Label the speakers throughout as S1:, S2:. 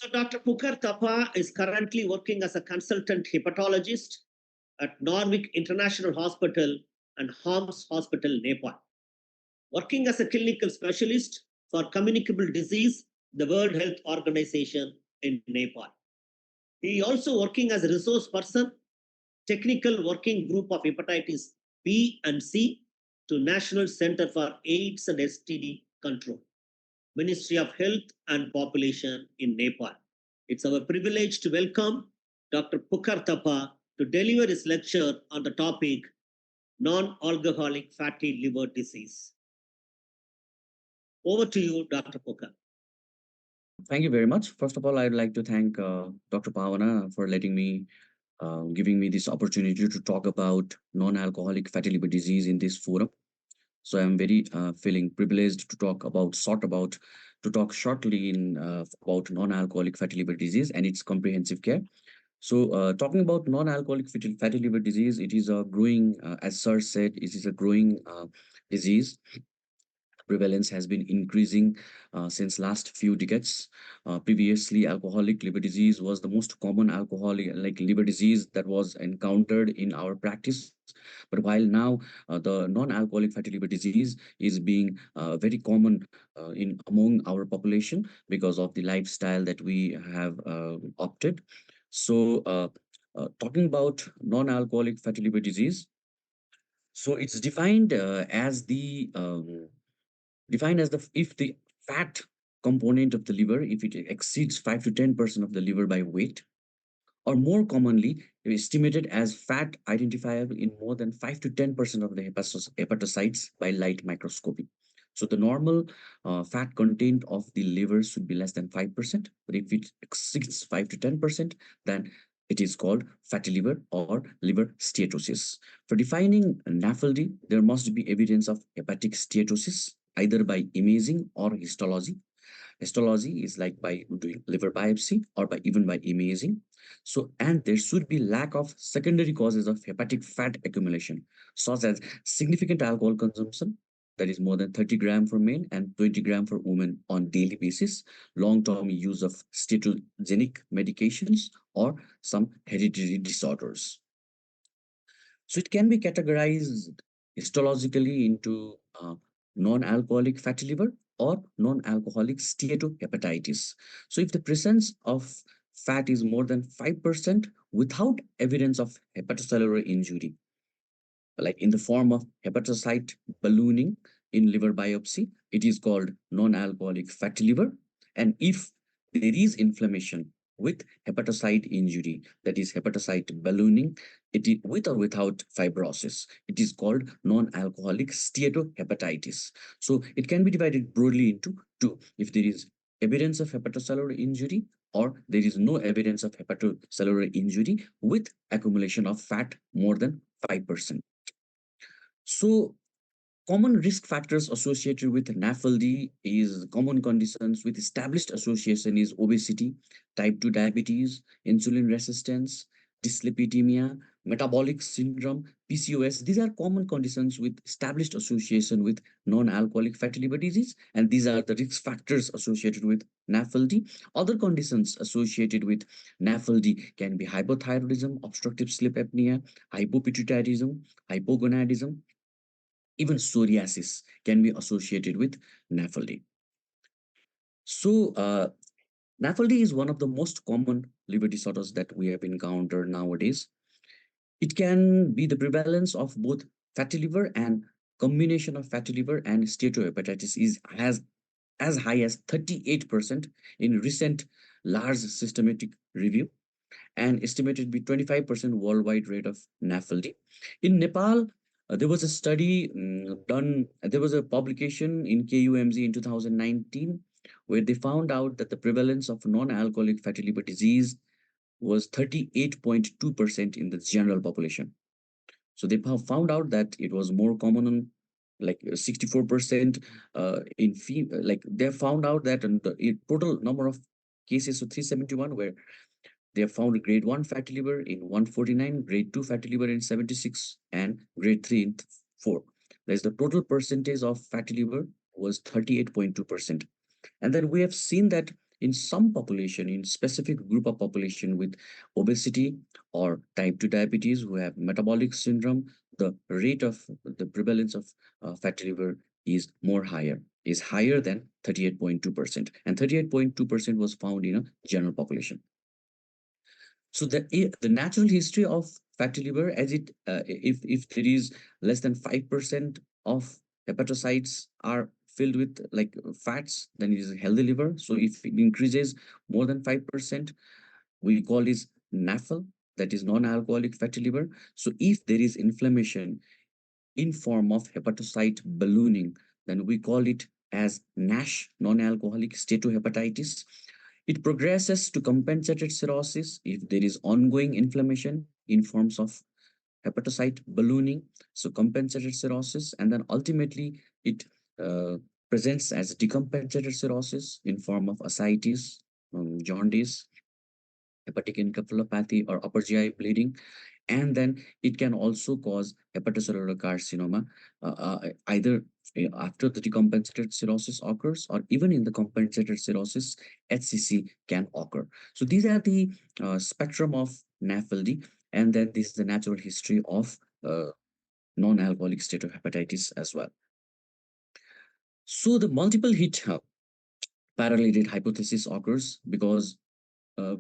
S1: So Dr. Pukar Thapa is currently working as a consultant hepatologist at Norwich International Hospital and Homs Hospital, Nepal. Working as a clinical specialist for communicable disease, the World Health Organization in Nepal. He also working as a resource person, technical working group of hepatitis B and C to National Center for AIDS and STD Control, Ministry of Health and Population in Nepal. It's our privilege to welcome Dr. Pukar Thapa to deliver his lecture on the topic non-alcoholic fatty liver disease. Over to you, Dr. Pukar.
S2: Thank you very much. First of all, I'd like to thank Dr. Pavana for giving me this opportunity to talk about non-alcoholic fatty liver disease in this forum. So I'm very feeling privileged to talk shortly about non-alcoholic fatty liver disease and its comprehensive care. So talking about non-alcoholic fatty liver disease, it is a growing, as Sir said, it is a growing disease. Prevalence has been increasing since last few decades. Previously, alcoholic liver disease was the most common alcoholic liver disease that was encountered in our practice. But while now the non-alcoholic fatty liver disease is being very common in among our population because of the lifestyle that we have opted. So talking about non-alcoholic fatty liver disease, so it's defined as the if the fat component of the liver, if it exceeds 5 to 10% of the liver by weight, or more commonly estimated as fat identifiable in more than 5 to 10% of the hepatocytes by light microscopy. So the normal fat content of the liver should be less than 5%, but if it exceeds 5 to 10%, then it is called fatty liver or liver steatosis. For defining NAFLD, there must be evidence of hepatic steatosis either by imaging or histology. Histology is like by doing liver biopsy or even by imaging. So, and there should be lack of secondary causes of hepatic fat accumulation, such as significant alcohol consumption, that is more than 30 grams for men and 20 grams for women on daily basis, long-term use of steatogenic medications, or some hereditary disorders. So it can be categorized histologically into non-alcoholic fatty liver or non-alcoholic steatohepatitis. So if the presence of fat is more than 5% without evidence of hepatocellular injury, like in the form of hepatocyte ballooning in liver biopsy, it is called non-alcoholic fatty liver. And if there is inflammation with hepatocyte injury, that is hepatocyte ballooning, it is with or without fibrosis, it is called non-alcoholic steatohepatitis. So it can be divided broadly into two: if there is evidence of hepatocellular injury, or there is no evidence of hepatocellular injury with accumulation of fat more than 5%. So common risk factors associated with NAFLD is common conditions with established association is obesity, type 2 diabetes, insulin resistance, dyslipidemia, metabolic syndrome, PCOS. These are common conditions with established association with non-alcoholic fatty liver disease, and these are the risk factors associated with NAFLD. Other conditions associated with NAFLD can be hypothyroidism, obstructive sleep apnea, hypopituitarism, hypogonadism. Even psoriasis can be associated with NAFLD. So, NAFLD is one of the most common liver disorders that we have encountered nowadays. It can be the prevalence of both fatty liver and combination of fatty liver and steatohepatitis is as high as 38% in recent large systematic review, and estimated to be 25% worldwide rate of NAFLD. In Nepal, there was a study done, there was a publication in KUMZ in 2019 where they found out that the prevalence of non-alcoholic fatty liver disease was 38.2% in the general population. So they found out that it was more common on like 64% in like they found out that the total number of cases, so 371, where they have found grade 1 fatty liver in 149, grade 2 fatty liver in 76, and grade 3 in 4. That's the total percentage of fatty liver was 38.2%. And then we have seen that in some population, in specific group of population with obesity or type 2 diabetes who have metabolic syndrome, the rate of the prevalence of fatty liver is higher than 38.2%, and 38.2% was found in a general population. So the natural history of fatty liver, as it if there is less than 5% of hepatocytes are filled with like fats, then it is a healthy liver. So if it increases more than 5%, we call this NAFL, that is non-alcoholic fatty liver. So if there is inflammation in form of hepatocyte ballooning, then we call it as NASH, non-alcoholic steatohepatitis. It progresses to compensated cirrhosis if there is ongoing inflammation in forms of hepatocyte ballooning, so compensated cirrhosis, and then ultimately it uh, presents as decompensated cirrhosis in form of ascites, jaundice, hepatic encephalopathy, or upper GI bleeding. And then it can also cause hepatocellular carcinoma, either after the decompensated cirrhosis occurs, or even in the compensated cirrhosis, HCC can occur. So these are the spectrum of NAFLD, and then this is the natural history of non-alcoholic steatohepatitis as well. So the multiple hit parallel hypothesis occurs because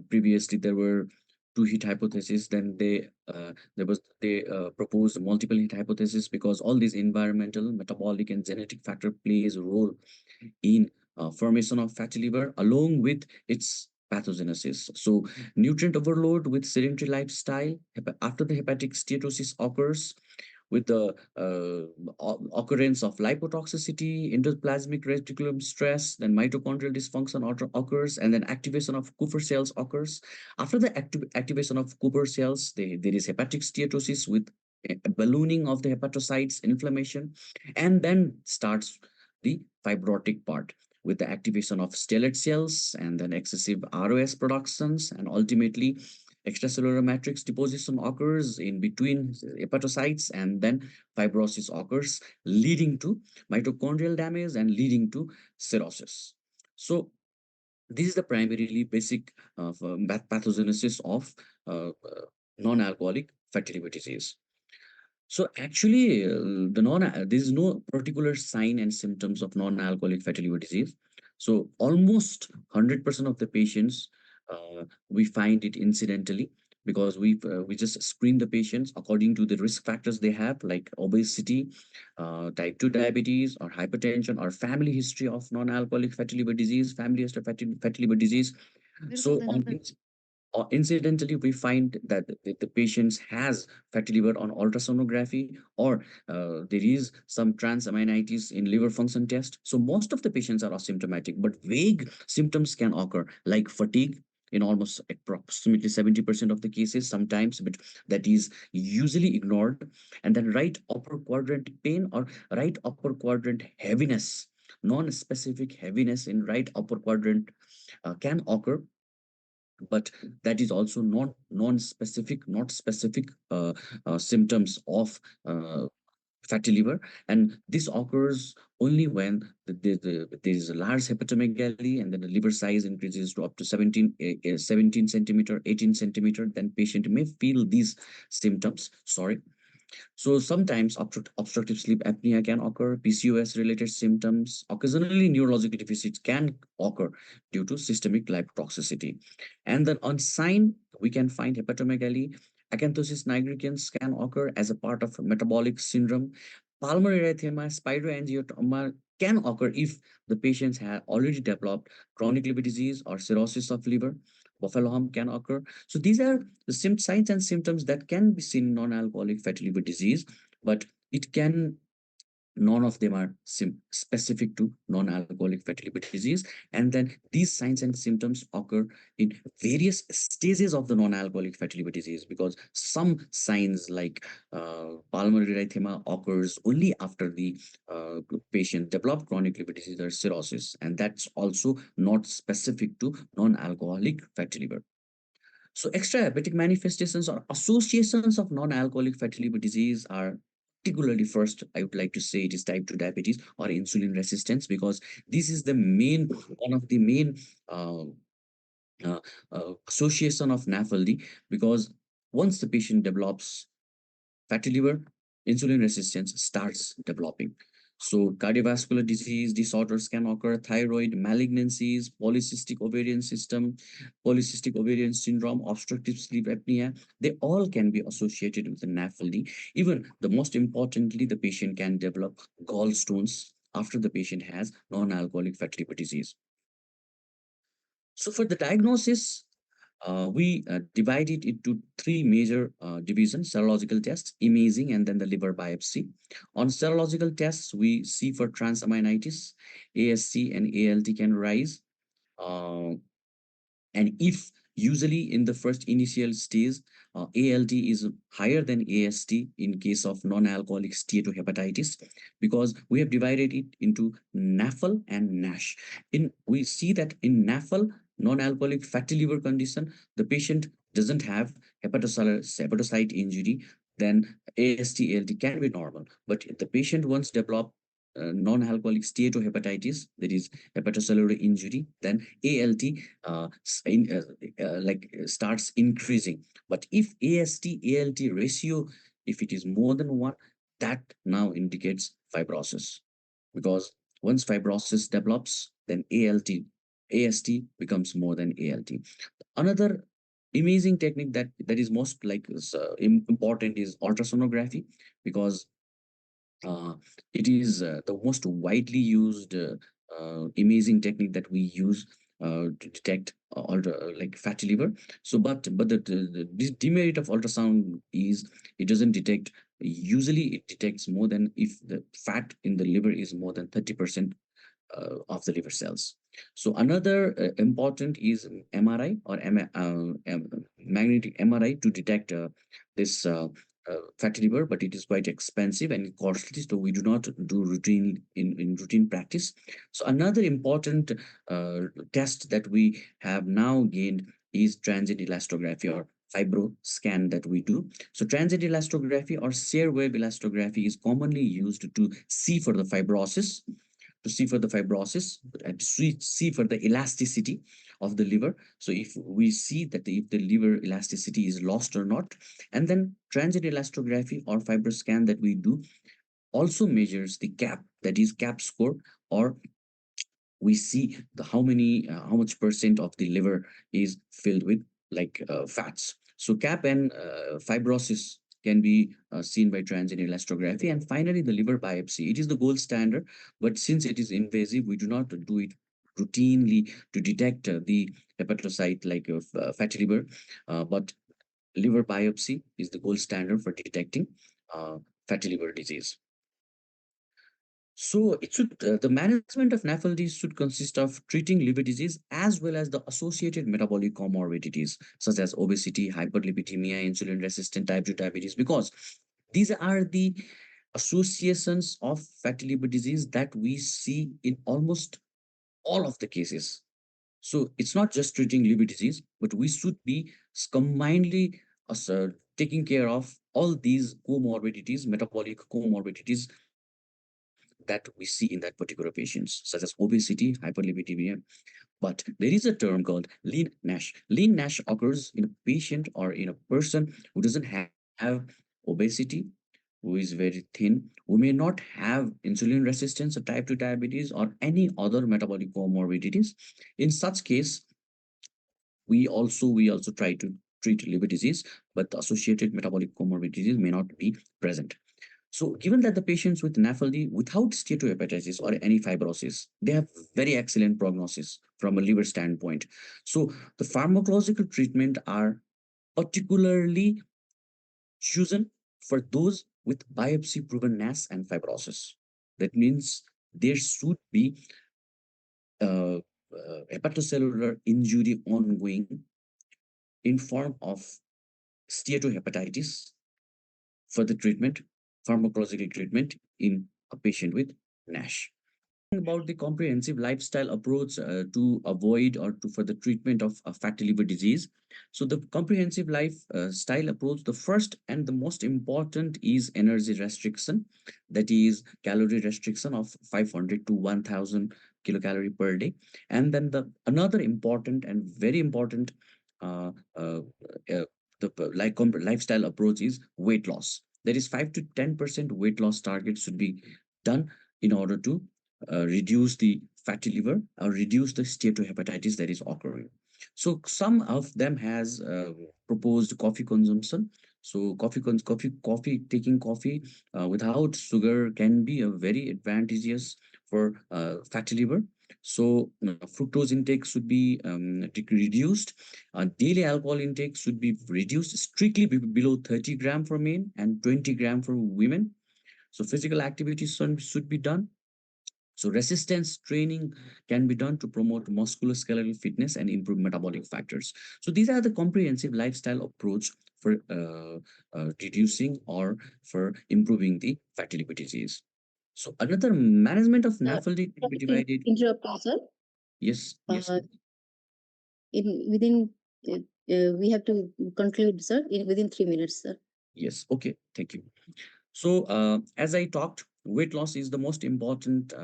S2: previously there were two hit hypotheses, then they proposed multiple hit hypothesis because all these environmental, metabolic, and genetic factor plays a role in formation of fatty liver along with its pathogenesis. So nutrient overload with sedentary lifestyle after the hepatic steatosis occurs, with the occurrence of lipotoxicity, endoplasmic reticulum stress, then mitochondrial dysfunction occurs, and then activation of Kupffer cells occurs. After the activation of Kupffer cells, there is hepatic steatosis with a ballooning of the hepatocytes, inflammation, and then starts the fibrotic part with the activation of stellate cells and then excessive ROS productions, and ultimately extracellular matrix deposition occurs in between hepatocytes, and then fibrosis occurs, leading to mitochondrial damage and leading to cirrhosis. So this is the primarily basic pathogenesis of non-alcoholic fatty liver disease. So actually, there is no particular sign and symptoms of non-alcoholic fatty liver disease. So almost 100% of the patients, we find it incidentally because we just screen the patients according to the risk factors they have, like obesity, type 2 diabetes, or hypertension, or family history of non-alcoholic fatty liver disease, family history of fatty liver disease. So on incidentally, we find that the patients has fatty liver on ultrasonography, or there is some transaminitis in liver function test. So most of the patients are asymptomatic, but vague symptoms can occur, like fatigue in almost approximately 70% of the cases sometimes, but that is usually ignored. And then right upper quadrant pain or right upper quadrant heaviness, non-specific heaviness in right upper quadrant can occur, but that is also not specific symptoms of fatty liver. And this occurs only when there is a large hepatomegaly, and then the liver size increases to up to 17 centimeter, 18 centimeter, then patient may feel these symptoms. Sorry. So sometimes obstructive sleep apnea can occur, PCOS-related symptoms, occasionally neurological deficits can occur due to systemic lipotoxicity. And then on sign, we can find hepatomegaly, acanthosis nigricans can occur as a part of metabolic syndrome. Pulmonary erythema, spiroangioma can occur if the patients have already developed chronic liver disease or cirrhosis of liver. Buffalo hump can occur. So these are the signs and symptoms that can be seen in non-alcoholic fatty liver disease, but it can none of them are specific to non-alcoholic fatty liver disease. And then these signs and symptoms occur in various stages of the non-alcoholic fatty liver disease, because some signs like pulmonary erythema occurs only after the patient developed chronic liver disease or cirrhosis, and that's also not specific to non-alcoholic fatty liver. So extrahepatic manifestations or associations of non-alcoholic fatty liver disease are particularly first, I would like to say it is type 2 diabetes or insulin resistance, because this is the main, one of the main uh, uh, association of NAFLD, because once the patient develops fatty liver, insulin resistance starts developing. So cardiovascular disease disorders can occur, thyroid malignancies, polycystic ovarian syndrome, obstructive sleep apnea. They all can be associated with the NAFLD. Even the most importantly, the patient can develop gallstones after the patient has non-alcoholic fatty liver disease. So for the diagnosis, we divide it into three major divisions: serological tests, imaging, and then the liver biopsy. On serological tests, we see for transaminitis, AST and ALT can rise. Uh, and if usually in the first initial stage, ALT is higher than AST in case of non-alcoholic steatohepatitis, because we have divided it into NAFL and NASH. We see that in NAFL, non-alcoholic fatty liver condition, the patient doesn't have hepatocyte injury, then AST, ALT can be normal. But the patient once develop non-alcoholic steatohepatitis, that is hepatocellular injury, then ALT starts increasing. But if AST ALT ratio, if it is more than one, that now indicates fibrosis, because once fibrosis develops, then AST becomes more than ALT. Another imaging technique that is most important is ultrasonography, because uh, it is the most widely used imaging technique that we use to detect like fatty liver. So, but the demerit of ultrasound is it doesn't detect. Usually, it detects more than if the fat in the liver is more than 30% of the liver cells. So another important is MRI or magnetic MRI to detect this fatty liver, but it is quite expensive and costly, so we do not do routine in routine practice. So another important test that we have now gained is transient elastography or fibro scan that we do. So transient elastography or shear wave elastography is commonly used to see for the fibrosis, and to see for the elasticity of the liver. So if we see that if the liver elasticity is lost or not, and then transient elastography or fibroscan that we do also measures the CAP, that is CAP score, or we see the how much percent of the liver is filled with fats. So CAP and fibrosis can be seen by transient elastography. And finally, the liver biopsy. It is the gold standard, but since it is invasive, we do not do it routinely to detect the hepatocyte fatty liver. But liver biopsy is the gold standard for detecting uh, fatty liver disease. So the management of NAFLD should consist of treating liver disease as well as the associated metabolic comorbidities such as obesity, hyperlipidemia, insulin-resistant type 2 diabetes, because these are the associations of fatty liver disease that we see in almost all of the cases. So it's not just treating liver disease, but we should be combinedly taking care of all these comorbidities, metabolic comorbidities that we see in that particular patients, such as obesity, hyperlipidemia. But there is a term called lean NASH. Lean NASH occurs in a patient or in a person who doesn't have obesity, who is very thin, who may not have insulin resistance or type 2 diabetes or any other metabolic comorbidities. In such case, we also try to treat liver disease, but the associated metabolic comorbidities may not be present. So given that the patients with NAFLD without steatohepatitis or any fibrosis, they have very excellent prognosis from a liver standpoint. So the pharmacological treatment are particularly chosen for those with biopsy proven NAS and fibrosis. That means there should be hepatocellular injury ongoing in form of steatohepatitis for the treatment, pharmacological treatment in a patient with NASH. About the comprehensive lifestyle approach to avoid or to for the treatment of fatty liver disease. So the comprehensive lifestyle approach, the first and the most important is energy restriction, that is calorie restriction of 500 to 1000 kilocalorie per day. And then the another important and very important uh, uh, uh, lifestyle approach is weight loss. That is 5 to 10% weight loss target should be done in order to reduce the fatty liver or reduce the steatohepatitis that is occurring. So some of them has proposed coffee consumption. So taking coffee without sugar can be a very advantageous for fatty liver. So fructose intake should be reduced. Daily alcohol intake should be reduced strictly below 30 gram for men and 20 gram for women. So physical activity should be done. So resistance training can be done to promote musculoskeletal fitness and improve metabolic factors. So these are the comprehensive lifestyle approach for reducing or for improving the fatty liver disease. So another management of NAFLD can be divided.
S3: Interrupt, sir.
S2: Yes, yes,
S3: In within we have to conclude, sir, in within 3 minutes, sir.
S2: yes. Okay, thank you. So as I talked, weight loss is the most important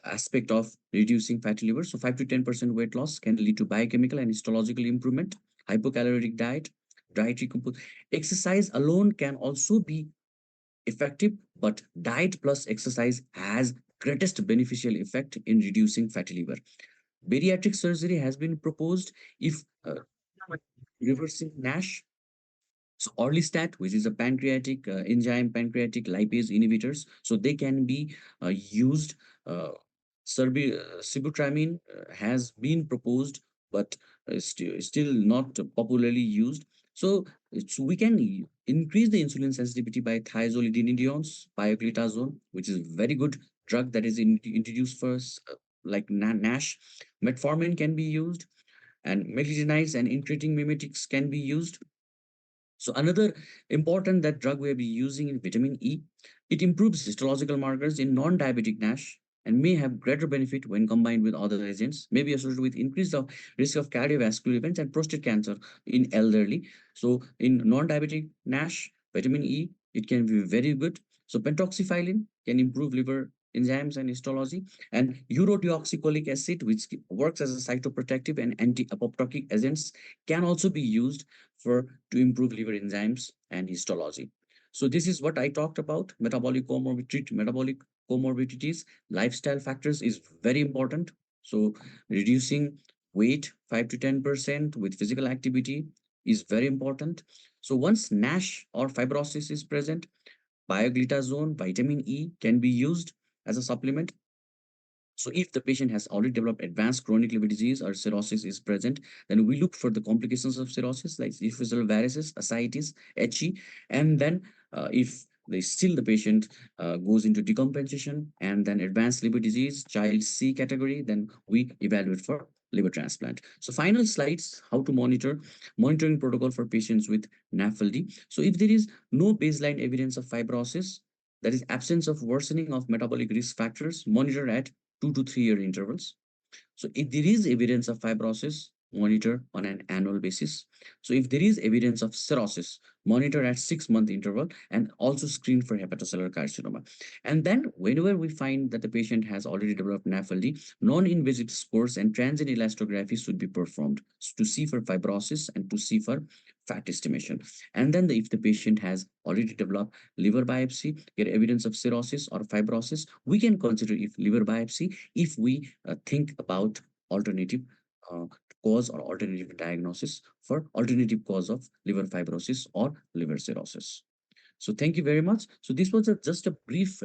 S2: aspect of reducing fatty liver. So 5 to 10% weight loss can lead to biochemical and histological improvement. Hypocaloric diet, dietary component. Exercise alone can also be effective, but diet plus exercise has greatest beneficial effect in reducing fatty liver. Bariatric surgery has been proposed if reversing NASH. So orlistat, which is a pancreatic enzyme, pancreatic lipase inhibitors, so they can be used. Uh, Sibutramine has been proposed, but still not popularly used. So we can increase the insulin sensitivity by thiazolidinediones, pioglitazone, which is a very good drug that is introduced first, like NASH. Metformin can be used, and meglitinides and incretin mimetics can be used. So another important that drug we'll be using is vitamin E. It improves histological markers in non-diabetic NASH and may have greater benefit when combined with other agents, may be associated with increased risk of cardiovascular events and prostate cancer in elderly. So in non-diabetic NASH, vitamin E, it can be very good. So pentoxifylline can improve liver enzymes and histology, and urodeoxycholic acid, which works as a cytoprotective and anti-apoptotic agents, can also be used for to improve liver enzymes and histology. So this is what I talked about. Metabolic comorbidities, lifestyle factors is very important. So reducing weight 5 to 10% with physical activity is very important. So once NASH or fibrosis is present, bioglitazone, vitamin E can be used as a supplement. So if the patient has already developed advanced chronic liver disease or cirrhosis is present, then we look for the complications of cirrhosis like diffuse varices, ascites, HE, and then if still the patient goes into decompensation and then advanced liver disease, child C category, then we evaluate for liver transplant. So final slides, how to monitoring protocol for patients with NAFLD. So if there is no baseline evidence of fibrosis, that is absence of worsening of metabolic risk factors, monitor at 2 to 3 year intervals. So if there is evidence of fibrosis, monitor on an annual basis. So if there is evidence of cirrhosis, monitor at 6 month interval and also screen for hepatocellular carcinoma. And then whenever we find that the patient has already developed NAFLD, non-invasive scores and transient elastography should be performed to see for fibrosis and to see for fat estimation. And then if the patient has already developed liver biopsy, get evidence of cirrhosis or fibrosis, we can consider if liver biopsy if we think about alternative uh, cause or alternative diagnosis for alternative cause of liver fibrosis or liver cirrhosis. So thank you very much. So this was just a brief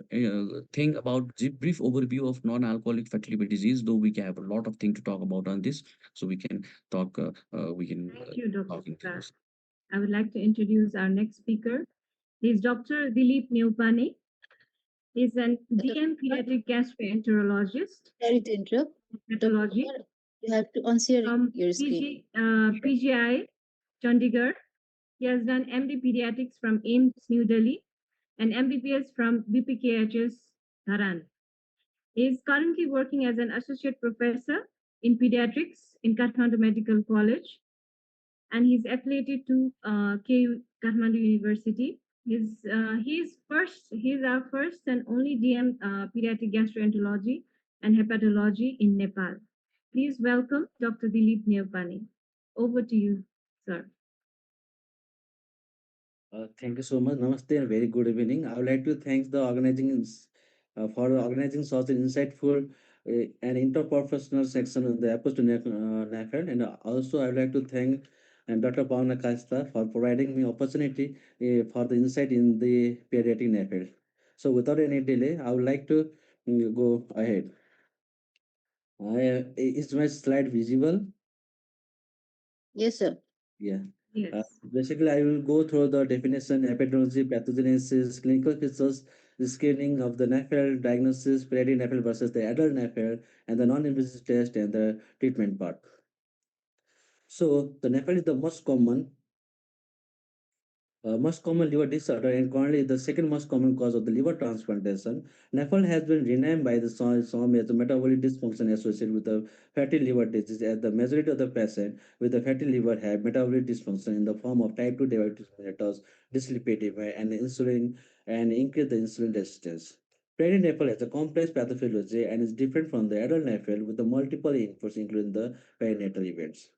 S2: thing about the brief overview of non-alcoholic fatty liver disease, though we have a lot of things to talk about on this. So we can talk,
S4: Thank you, Dr.
S2: talk into
S4: Prakash.
S2: this.
S4: I would like to introduce our next speaker. He's Dr. Dilip Neupane. He's an DM pediatric gastroenterologist,
S3: Sorry to interrupt.
S4: pathology
S3: You have to answer
S4: from
S3: your screen.
S4: PGI, Chandigarh. He has done MD Pediatrics from AIMS, New Delhi, and MBBS from BPKHS, Dharan. He is currently working as an associate professor in pediatrics in Kathmandu Medical College, and he's affiliated to KU Kathmandu University. He's our first and only DM pediatric gastroenterology and hepatology in Nepal. Please welcome Dr. Dilip Neopani. Over to you, sir.
S5: Thank you so much. Namaste and very good evening. I would like to thank the organizing for organizing such an insightful and interprofessional section in the approach to NAFLD. And also I would like to thank Dr. Pawana Kasta for providing me opportunity for the insight in the pediatric NAFLD. So without any delay, I would like to go ahead. Is my slide visible?
S3: Yes, sir.
S5: Yeah. Uh,
S4: Yes.
S5: Basically, I will go through the definition, epidemiology, pathogenesis, clinical features, the screening of the NAFLD, diagnosis, pediatric NAFLD versus the adult NAFLD, and the non-invasive test and the treatment part. So the NAFLD is the most common liver disorder and currently the second most common cause of the liver transplantation. NAFLD has been renamed by the some as a metabolic dysfunction associated with the fatty liver disease, as the majority of the patient with the fatty liver have metabolic dysfunction in the form of type 2 diabetes mellitus, dyslipidemia, and insulin and increase the insulin resistance. Pregnant NAFLD has a complex pathophysiology and is different from the adult NAFLD with the multiple inputs including the perinatal events.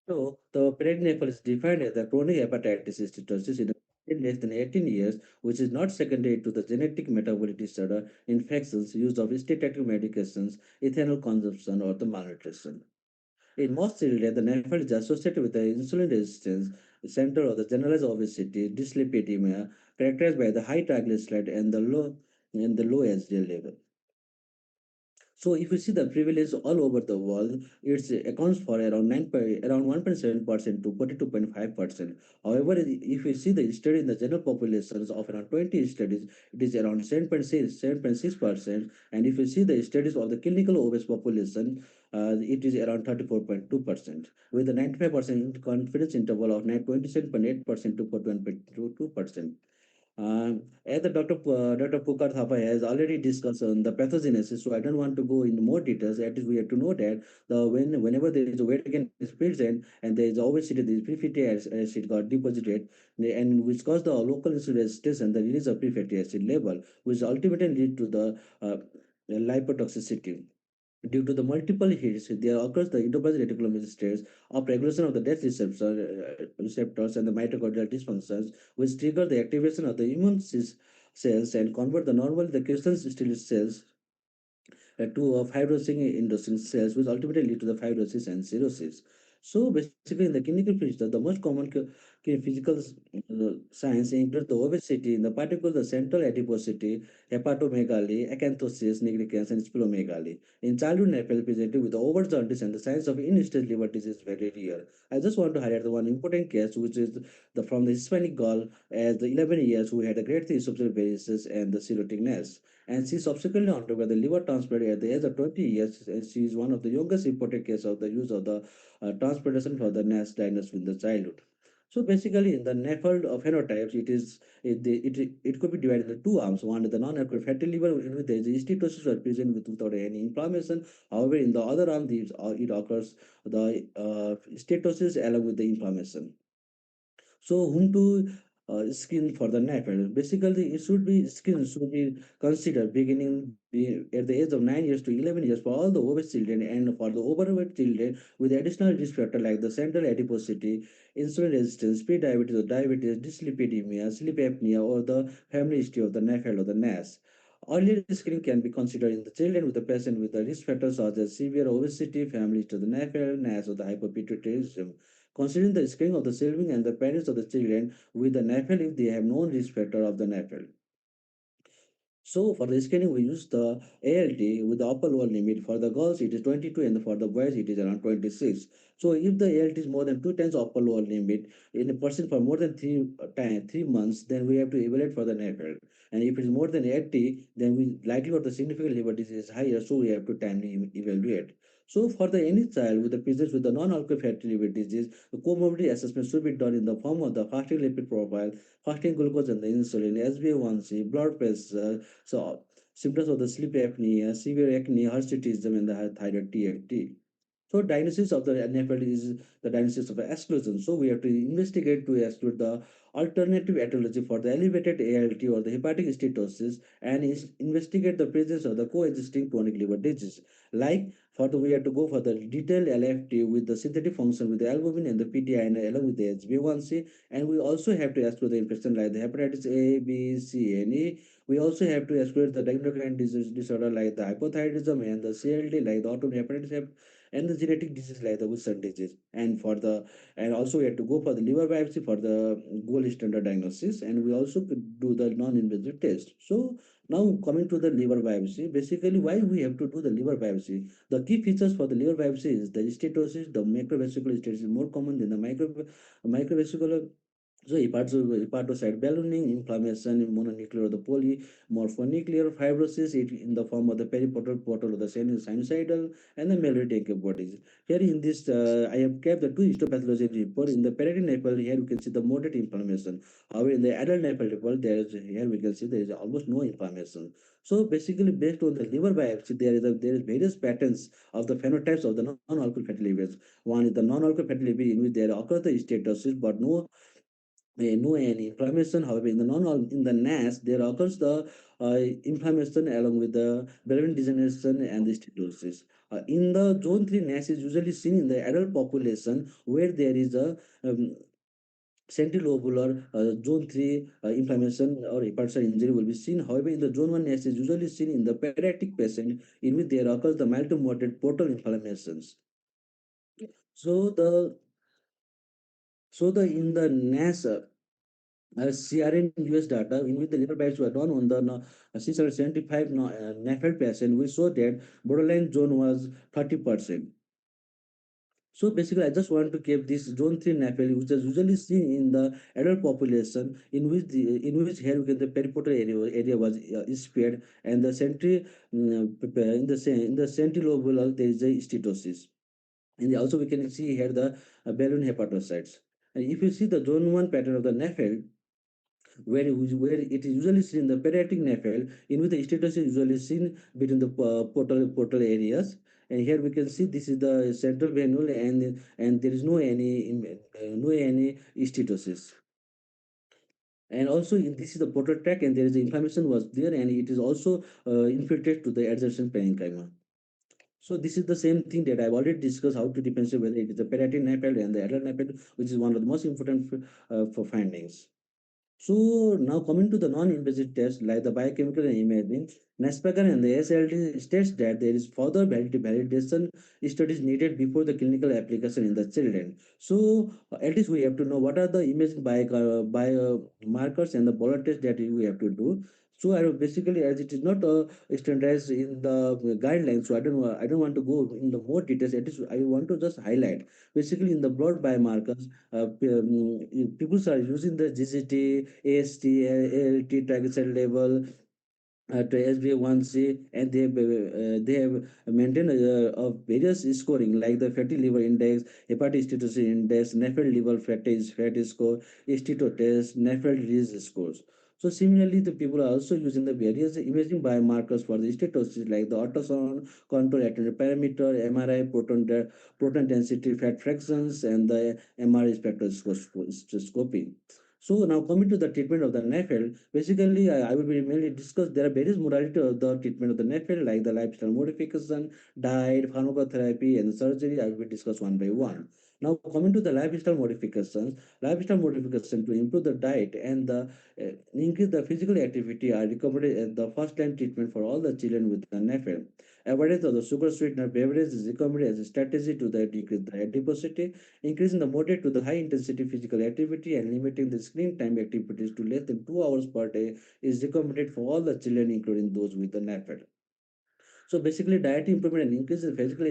S5: So, the perinephral is defined as the chronic hepatitis steatosis in less than 18 years, which is not secondary to the genetic metabolic disorder, infections, use of steatotic medications, ethanol consumption, or the malnutrition. In most children, the NAFLD is associated with the insulin resistance, center of the generalized obesity, dyslipidemia, characterized by the high triglyceride and the low HDL level. So if you see the prevalence all over the world, it accounts for around 1.7% to 42.5%. However, if you see the study in the general populations of around 20 studies, it is around 7.6%. And if you see the studies of the clinical obese population, it is around 34.2%, with a 95% confidence interval of 27.8% to 41.22%. As the Dr. Pukar Thapa has already discussed on the pathogenesis, so I don't want to go into more details. At least we have to know that whenever there is a weight gain is present and there is obesity, there is free fatty acid got deposited, and which cause the local insulin resistance and the release of free fatty acid level, which ultimately lead to the lipotoxicity. Due to the multiple hits, there occurs the endoplasmic reticulocytes of regulation of the receptors and the mitochondrial dysfunctions, which trigger the activation of the immune cells and convert the normal the Christian stellate cells to fibrosing endocytic cells, which ultimately lead to the fibrosis and cirrhosis. So basically, in the clinical picture, the most common physical signs include the obesity, in the particular the central adiposity, hepatomegaly, acanthosis nigricans, and splenomegaly. In childhood NAFLD presented with the over jaundice and the signs of in-stage liver disease is very rare. I just want to highlight the one important case, which is from the Hispanic girl as the 11 years who had a great esophageal varices and the cirrhotic NAS, and she subsequently underwent the liver transplant at the age of 20 years. And she is one of the youngest reported cases of the use of the transplantation for the NAS diagnosed in the childhood. So basically, in the NAFLD of phenotypes, it could be divided into two arms. One is the non-alcoholic fatty liver, in which there is steatosis or present without any inflammation. However, in the other arm, it occurs the steatosis along with the inflammation. So whom to screen for the NAFLD? Basically, it should be screen should be considered at the age of 9 years to 11 years for all the obese children and for the overweight children with additional risk factor like the central adiposity, insulin resistance, pre-diabetes or diabetes, dyslipidemia, sleep apnea, or the family history of the NAFLD or the NAS. Earlier screening can be considered in the children with the patient with the risk factors such as severe obesity, family to the NAFLD, NAS, or the hypopituitarism. Considering the screening of the children and the parents of the children with the NAFLD if they have known risk factor of the NAFLD. So for the screening, we use the ALT with the upper lower limit. For the girls, it is 22, and for the boys, it is around 26. So if the ALT is more than 2 times upper lower limit in a person for more than 3 months, then we have to evaluate for the NAFLD. And if it is more than 80, then we likelihood of the significant liver disease is higher, so we have to timely evaluate. So for the any child with the presence with the non-alcoholic fatty liver disease, the comorbidity assessment should be done in the form of the fasting lipid profile, fasting glucose and the insulin, SBA1C, blood pressure. So symptoms of the sleep apnea, severe acne, hirsutism, and the thyroid TFT. So diagnosis of the NAFLD is the diagnosis of exclusion. So we have to investigate to exclude the alternative etiology for the elevated ALT or the hepatic steatosis and investigate the presence of the coexisting chronic liver disease. Like for the we have to go for the detailed LFT with the synthetic function with the albumin and the PTI along with the HbA1c, and we also have to exclude the infection like the hepatitis A, B, C, and E. We also have to exclude the endocrine disease disorder like the hypothyroidism and the CLD like the autoimmune hepatitis and the genetic disease like the Wilson disease. And also we have to go for the liver biopsy for the gold standard diagnosis, and we also could do the non-invasive test. So now coming to the liver biopsy, basically why we have to do the liver biopsy. The key features for the liver biopsy is the steatosis, the macrovesicular status is more common than the microvesicular. So hepatocyte ballooning, inflammation, mononuclear or the polymorphonuclear fibrosis it in the form of the periportal portal of the sinusoidal and the melaleutic bodies. Here in this, I have kept the two histopathology report. In the pediatric nipple, here we can see the moderate inflammation. However, in the adult nipple report, here we can see there is almost no inflammation. So basically, based on the liver biopsy, there is various patterns of the phenotypes of the non-alcoholic fatty livers. One is the non-alcoholic fatty liver in which there occurs the steatosis, but no any inflammation. However, in the non in the NAS, there occurs the inflammation along with the Bellman degeneration and the steatosis. In the zone 3 NAS is usually seen in the adult population where there is a centilobular zone 3 inflammation or hepatocyte injury will be seen. However, in the zone 1 NAS is usually seen in the pediatric patient in which there occurs the mild to moderate portal inflammations. So the in the NAS CRN US data in which the liver biopsies were done on the 675 NAFLD patient, we saw that borderline zone was 30%. So basically, I just want to keep this zone 3 NAFLD, which is usually seen in the adult population, in which here we get the periportal area was spared, and the in the centrilobular there is a steatosis. And also we can see here the balloon hepatocytes. And if you see the zone 1 pattern of the NAFLD, where it is usually seen in the pediatric NAFL, in which the status is usually seen between the portal areas. And here we can see this is the central venule, and there is no any steatosis. And also this is the portal tract, and there is the inflammation was there, and it is also infiltrated to the adjacent parenchyma. So this is the same thing that I've already discussed, how to differentiate whether it is the pediatric NAFL and the adult NAFL, which is one of the most important for findings. So now coming to the non-invasive tests like the biochemical and imaging, NASPACAR and the SLD states that there is further validation studies needed before the clinical application in the children. So at least we have to know what are the imaging biomarkers and the blood tests that we have to do. So I basically, as it is not standardized in the guidelines, so I don't want to go in the more details. At least I want to just highlight basically in the blood biomarkers people are using the GGT, AST, ALT, triglyceride level, to SBA1C, and they have maintained various scoring like the fatty liver index, hepatic status index, NAFLD liver fatty score, steato test, NAFLD disease scores. So similarly, the people are also using the various imaging biomarkers for the steatosis like the ultrasound, control attenuation parameter, MRI, proton density, fat fractions, and the MRI spectroscopy. So now coming to the treatment of the NAFLD, basically I will be mainly discuss there are various modalities of the treatment of the NAFLD like the lifestyle modification, diet, pharmacotherapy, and surgery. I will discuss one by one. Now coming to the lifestyle modification to improve the diet and increase the physical activity are recommended as the first line treatment for all the children with the NAFLD. Avoidance of the sugar sweetener beverage is recommended as a strategy to the decrease the adiposity, increasing the moderate to the high intensity physical activity and limiting the screen time activities to less than 2 hours per day is recommended for all the children, including those with the NAFLD. So basically, diet improvement and increase in physical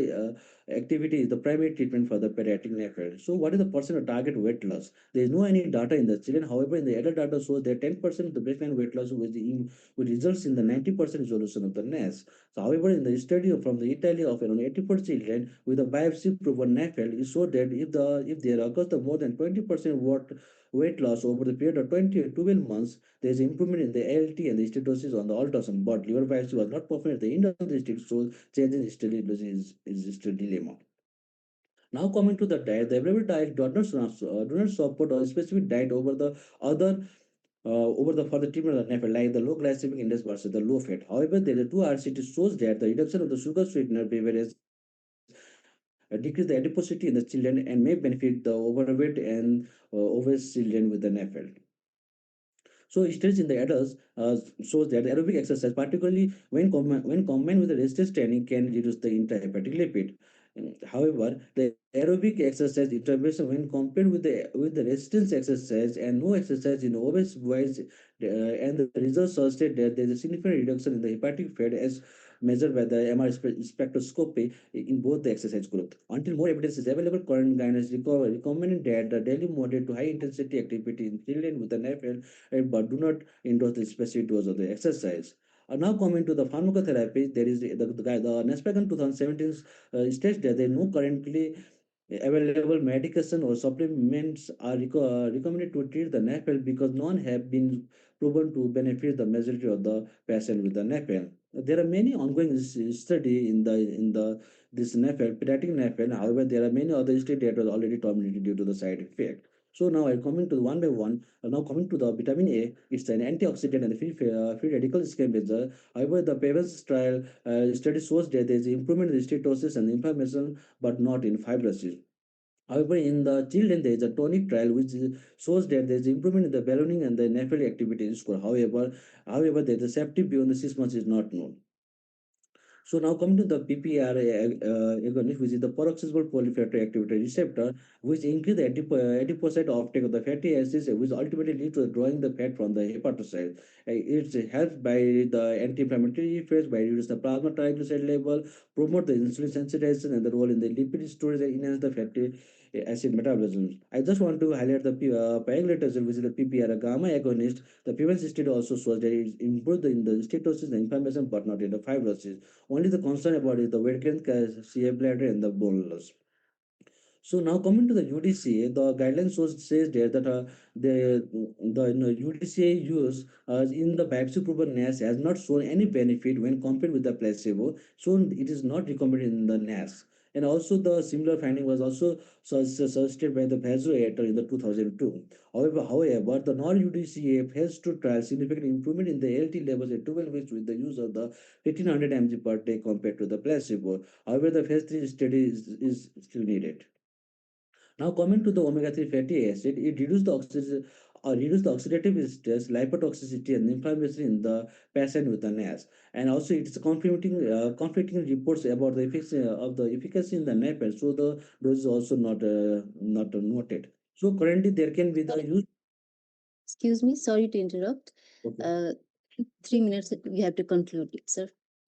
S5: activity is the primary treatment for the pediatric NAFLD. So what is the percent of target weight loss? There is no any data in the children. However, in the adult data shows that 10% of the baseline weight loss which results in the 90% resolution of the NAS. So however, in the study from the Italy of around 84 children with a biopsy proven NAFLD, it showed that if there occurs the more than 20% weight loss over the period of 20 or 12 months, there is improvement in the ALT and the steatosis on the ultrasound, but liver biopsy was not performed at the end of the stick, so change in sterility is still dilemma. Now coming to the diet, the available diet do not support a specific diet over the other over the for the treatment of the NAFLD, like the low glycemic index versus the low fat. However, there are two RCT shows that the reduction of the sugar sweetener beverage decrease the adiposity in the children and may benefit the overweight and obese children with the NAFLD. So studies in the adults shows that aerobic exercise, particularly when combined with the resistance training, can reduce the intrahepatic lipid. However, the aerobic exercise intervention, when compared with the resistance exercise and no exercise in obese boys, and the results suggested that there is a significant reduction in the hepatic fat as measured by the MR spectroscopy in both the exercise group. Until more evidence is available, current guidance recommended that the daily moderate to high intensity activity in children with an NFL, but do not endorse the specific dose of the exercise. Now coming to the pharmacotherapy, there is the NASPACN 2017 states that there is no currently available medication or supplements are recommended to treat the NAFL because none have been proven to benefit the majority of the patient with the NAFL. There are many ongoing study in the this NAFL, pediatric NAFL. However, there are many other studies that are already terminated due to the side effect. So now I'm coming to one by one. Now coming to the vitamin A, it's an antioxidant and free radical scavenger. However, the prevalence trial study shows that there is improvement in steatosis and inflammation, but not in fibrosis. However, in the children, there is a tonic trial which shows that there is improvement in the ballooning and the NAFLD activity score. However, there is a safety beyond the 6 months is not known. So now coming to the PPR agonist, which is the peroxisome proliferatory activity receptor, which increase the adipocyte uptake of the fatty acids, which ultimately lead to drawing the fat from the hepatocyte. It's helped by the anti-inflammatory effects, by reduce the plasma triglyceride level, promote the insulin sensitization, and the role in the lipid storage and enhance the fatty acid metabolism. I just want to highlight the pioglitazone, which is the PPR gamma agonist. The previous study also shows that it improved in the steatosis and inflammation, but not in the fibrosis. Only the concern about is the weight gain, CA bladder, and the bone loss. So now coming to the UDCA, the guidelines says there that the UDCA use in the biopsy-proven NAS has not shown any benefit when compared with the placebo, so it is not recommended in the NAS. And also the similar finding was also suggested by the Vazo et al. In the 2002. However, the non-UDCA phase 2 trial significant improvement in the ALT levels at 12 weeks with the use of the 1500 mg per day compared to the placebo. However, the phase 3 study is still needed. Now coming to the omega-3 fatty acid, it reduce the oxidative stress, lipotoxicity, and inflammation in the patient with an NAS. And also, it's conflicting reports about the efficacy in the NAPL. So the dose is also not noted. So currently, there can be the use.
S3: Excuse me, sorry to interrupt.
S5: Okay.
S3: Uh, 3 minutes, we have to conclude it, sir.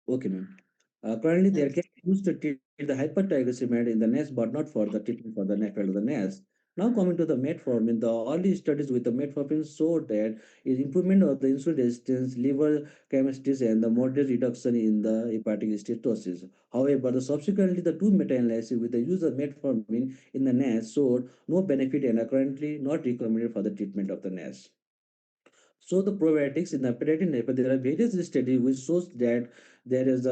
S5: Okay, ma'am. Currently, they are
S3: Okay.
S5: used to treat the hypertriglyceridemia in the NAS, but not for the treatment for the NAFLD of the NAS. Now coming to the metformin, the early studies with the metformin showed that is improvement of the insulin resistance, liver chemistries, and the moderate reduction in the hepatic steatosis. However, subsequently the two meta-analyses with the use of metformin in the NAS showed no benefit and are currently not recommended for the treatment of the NAS. So the probiotics in the pediatric network, there are various studies which shows that there's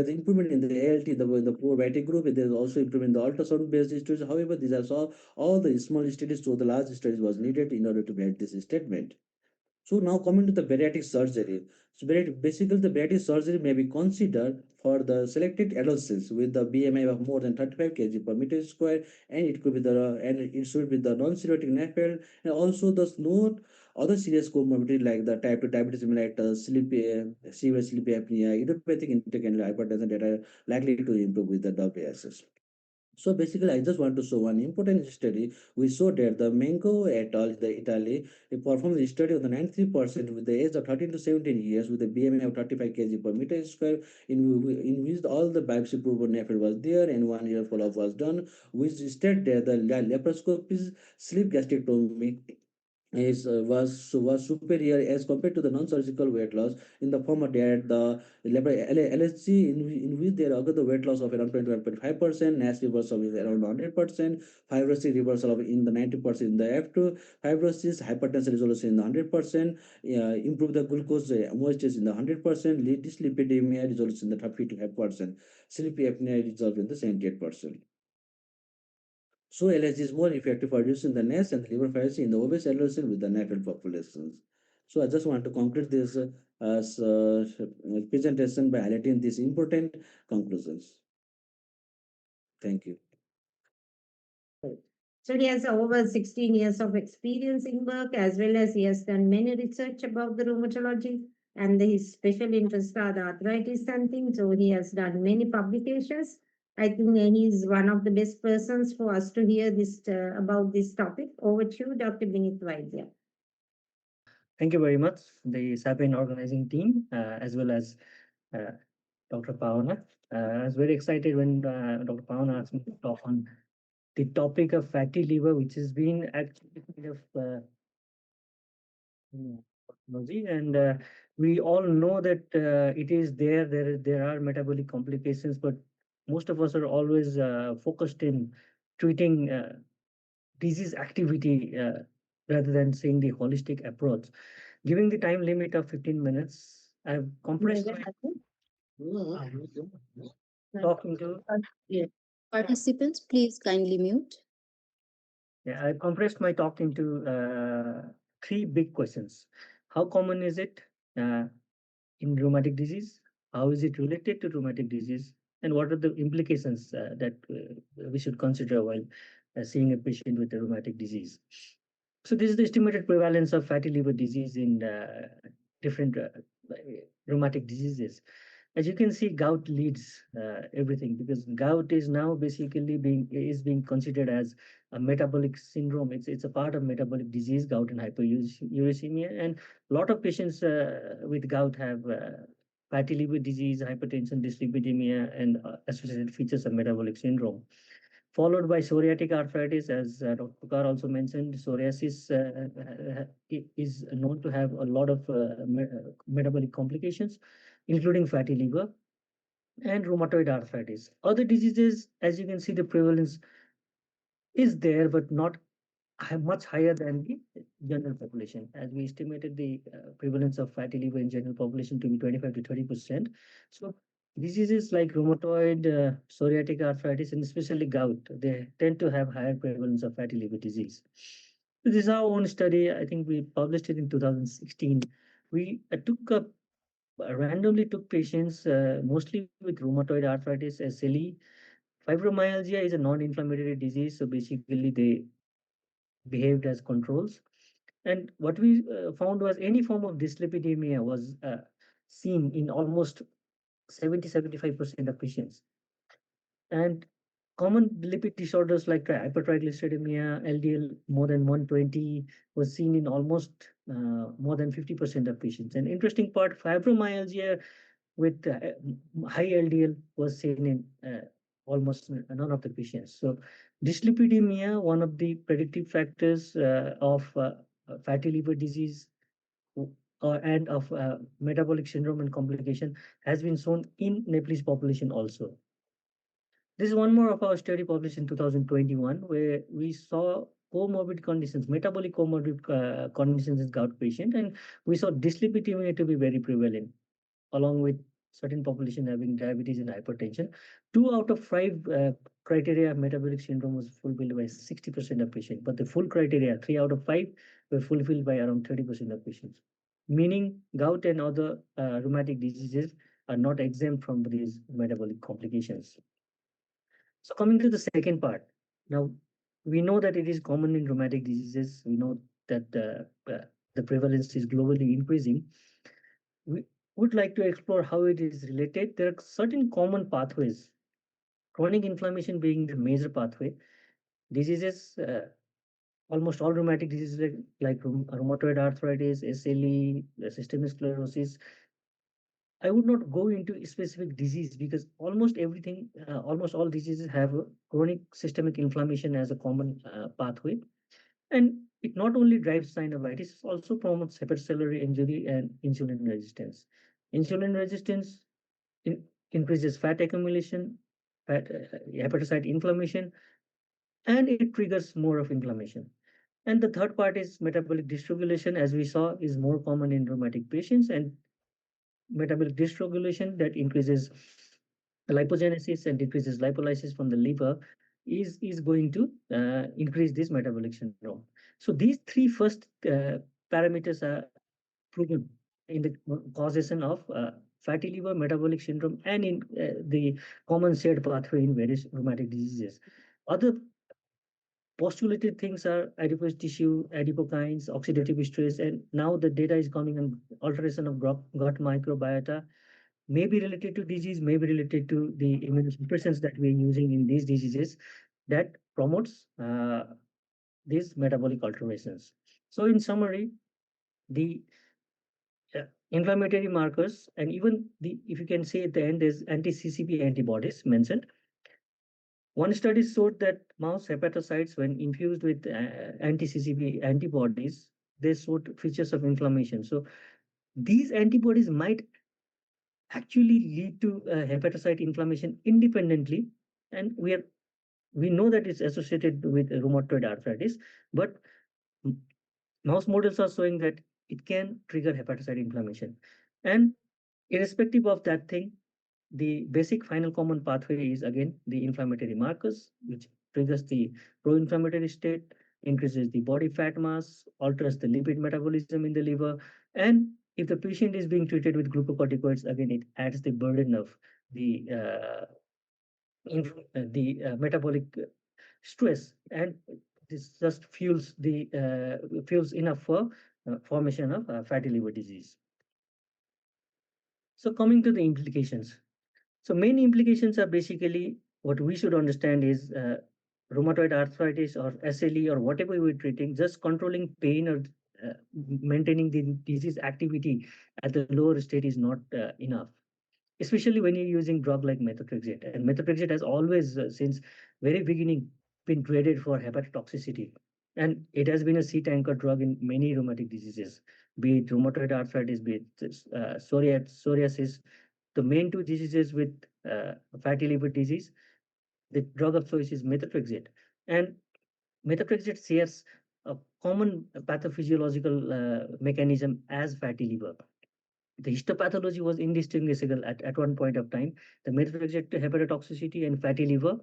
S5: improvement in the ALT in the probiotic group. And there's also improvement in the ultrasound based studies. However, these are all the small studies, so the large studies was needed in order to make this statement. So now coming to the bariatric surgery. So basically the bariatric surgery may be considered for the selected adolescents with the BMI of more than 35 kg per meter square, and it could be and it should be the non-cirrhotic NAFLD, and also the no other serious comorbidity like the type 2 diabetes mellitus, severe sleep apnea, idiopathic intercalated hypertension that are likely to improve with the WSS. So basically, I just want to show one important study. We showed that the Mango et al. The Italy they performed a study of the 93% with the age of 13 to 17 years with a BMI of 35 kg per meter square, in which all the biopsy proven effort was there and 1 year follow-up was done, which stated that the laparoscopy, sleep gastrectomy, was superior as compared to the non-surgical weight loss in the form of that the LSG in which there occur the weight loss of around 21.5%, NAS reversal is around 100%, fibrosis reversal of in the 90% in the F2, fibrosis hypertension resolution in the 100%, improve the glucose homeostasis in the 100%, dyslipidemia resolution in the 55%, sleep apnea resolved in the 78%. So LSG is more effective for reducing the NAS and the liver fibrosis in the obese adolescent with the NAFLD populations. So I just want to conclude this presentation by highlighting these important conclusions. Thank you.
S6: So he has over 16 years of experience in work, as well as he has done many research about the rheumatology, and his special interests are the arthritis and things. So he has done many publications. I think he is one of the best persons for us to hear this about this topic. Over to you, Dr. Vinit Vaidya.
S7: Thank you very much, the SAPIEN organizing team, as well as uh, Dr. Pavana. I was very excited when Dr. Pavana asked me to talk on the topic of fatty liver, which has been actually kind of technology, and we all know that it is there. There are metabolic complications, but most of us are always focused in treating disease activity rather than seeing the holistic approach. Giving the time limit of 15 minutes, I've compressed my talk into
S3: Yeah. Participants, please kindly mute.
S7: yeah, I compressed my talk into three big questions. How common is it in rheumatic disease? How is it related to rheumatic disease? And what are the implications that we should consider while seeing a patient with a rheumatic disease? So this is the estimated prevalence of fatty liver disease in different rheumatic diseases. As you can see, gout leads everything, because gout is now basically being considered as a metabolic syndrome. It's a part of metabolic disease, gout and hyperuricemia, and a lot of patients with gout have fatty liver disease, hypertension, dyslipidemia, and associated features of metabolic syndrome, followed by psoriatic arthritis, as Dr. Pukar also mentioned. Psoriasis is known to have a lot of metabolic complications, including fatty liver and rheumatoid arthritis. Other diseases, as you can see, the prevalence is there, but not much higher than the general population, as we estimated the prevalence of fatty liver in general population to be 25 to 30%. So diseases like rheumatoid, psoriatic arthritis, and especially gout, they tend to have higher prevalence of fatty liver disease. So this is our own study. I think we published it in 2016. We randomly took patients mostly with rheumatoid arthritis, SLE. Fibromyalgia is a non-inflammatory disease, so basically they behaved as controls. And what we found was any form of dyslipidemia was seen in almost 70-75% of patients. And common lipid disorders like hypertriglyceridemia, LDL more than 120 was seen in almost more than 50% of patients. And interesting part, fibromyalgia with high LDL was seen in almost none of the patients. So dyslipidemia, one of the predictive factors of fatty liver disease and of metabolic syndrome and complication, has been shown in Nepalese population also. This is one more of our study published in 2021, where we saw comorbid conditions, metabolic comorbid conditions in gout patient, and we saw dyslipidemia to be very prevalent, along with certain population having diabetes and hypertension. 2 out of 5 criteria of metabolic syndrome was fulfilled by 60% of patients, but the full criteria, 3 out of 5, were fulfilled by around 30% of patients. Meaning gout and other rheumatic diseases are not exempt from these metabolic complications. So coming to the second part, now we know that it is common in rheumatic diseases. We know that the prevalence is globally increasing. We would like to explore how it is related. There are certain common pathways, chronic inflammation being the major pathway. Diseases, almost all rheumatic diseases like rheumatoid arthritis, SLE, systemic sclerosis. I would not go into specific disease because almost everything, almost all diseases have chronic systemic inflammation as a common pathway. And it not only drives synovitis, it also promotes hepatocellular injury and insulin resistance. Insulin resistance in, increases fat accumulation, hepatocyte inflammation, and it triggers more of inflammation. And the third part is metabolic dysregulation, as we saw, is more common in rheumatic patients. And metabolic dysregulation that increases lipogenesis and decreases lipolysis from the liver is going to increase this metabolic syndrome. So these three first parameters are proven in the causation of fatty liver, metabolic syndrome, and in the common shared pathway in various rheumatic diseases. Other postulated things are adipose tissue, adipokines, oxidative stress, and now the data is coming on alteration of gut microbiota, may be related to disease, may be related to the immunosuppressants that we're using in these diseases that promotes these metabolic alterations. So in summary, the inflammatory markers and even the, if you can say at the end, is anti-CCP antibodies mentioned. One study showed that mouse hepatocytes, when infused with anti-CCP antibodies, they showed features of inflammation. So these antibodies might actually lead to hepatocyte inflammation independently, and we know that it's associated with rheumatoid arthritis, but mouse models are showing that it can trigger hepatocyte inflammation. And irrespective of that thing, the basic final common pathway is again the inflammatory markers, which triggers the pro-inflammatory state, increases the body fat mass, alters the lipid metabolism in the liver. And if the patient is being treated with glucocorticoids, again, it adds the burden of the metabolic stress, and this just fuels enough for formation of fatty liver disease. So coming to the implications. So main implications are basically what we should understand is rheumatoid arthritis or SLE or whatever we're treating, just controlling pain or maintaining the disease activity at the lower state is not enough, especially when you're using drug like methotrexate. And methotrexate has always, since very beginning, been graded for hepatotoxicity. And it has been a seat anchor drug in many rheumatic diseases, be it rheumatoid arthritis, be it psoriasis, the main two diseases with fatty liver disease. The drug of choice is methotrexate. And methotrexate shares a common pathophysiological mechanism as fatty liver. The histopathology was indistinguishable at one point of time. The methotrexate hepatotoxicity and fatty liver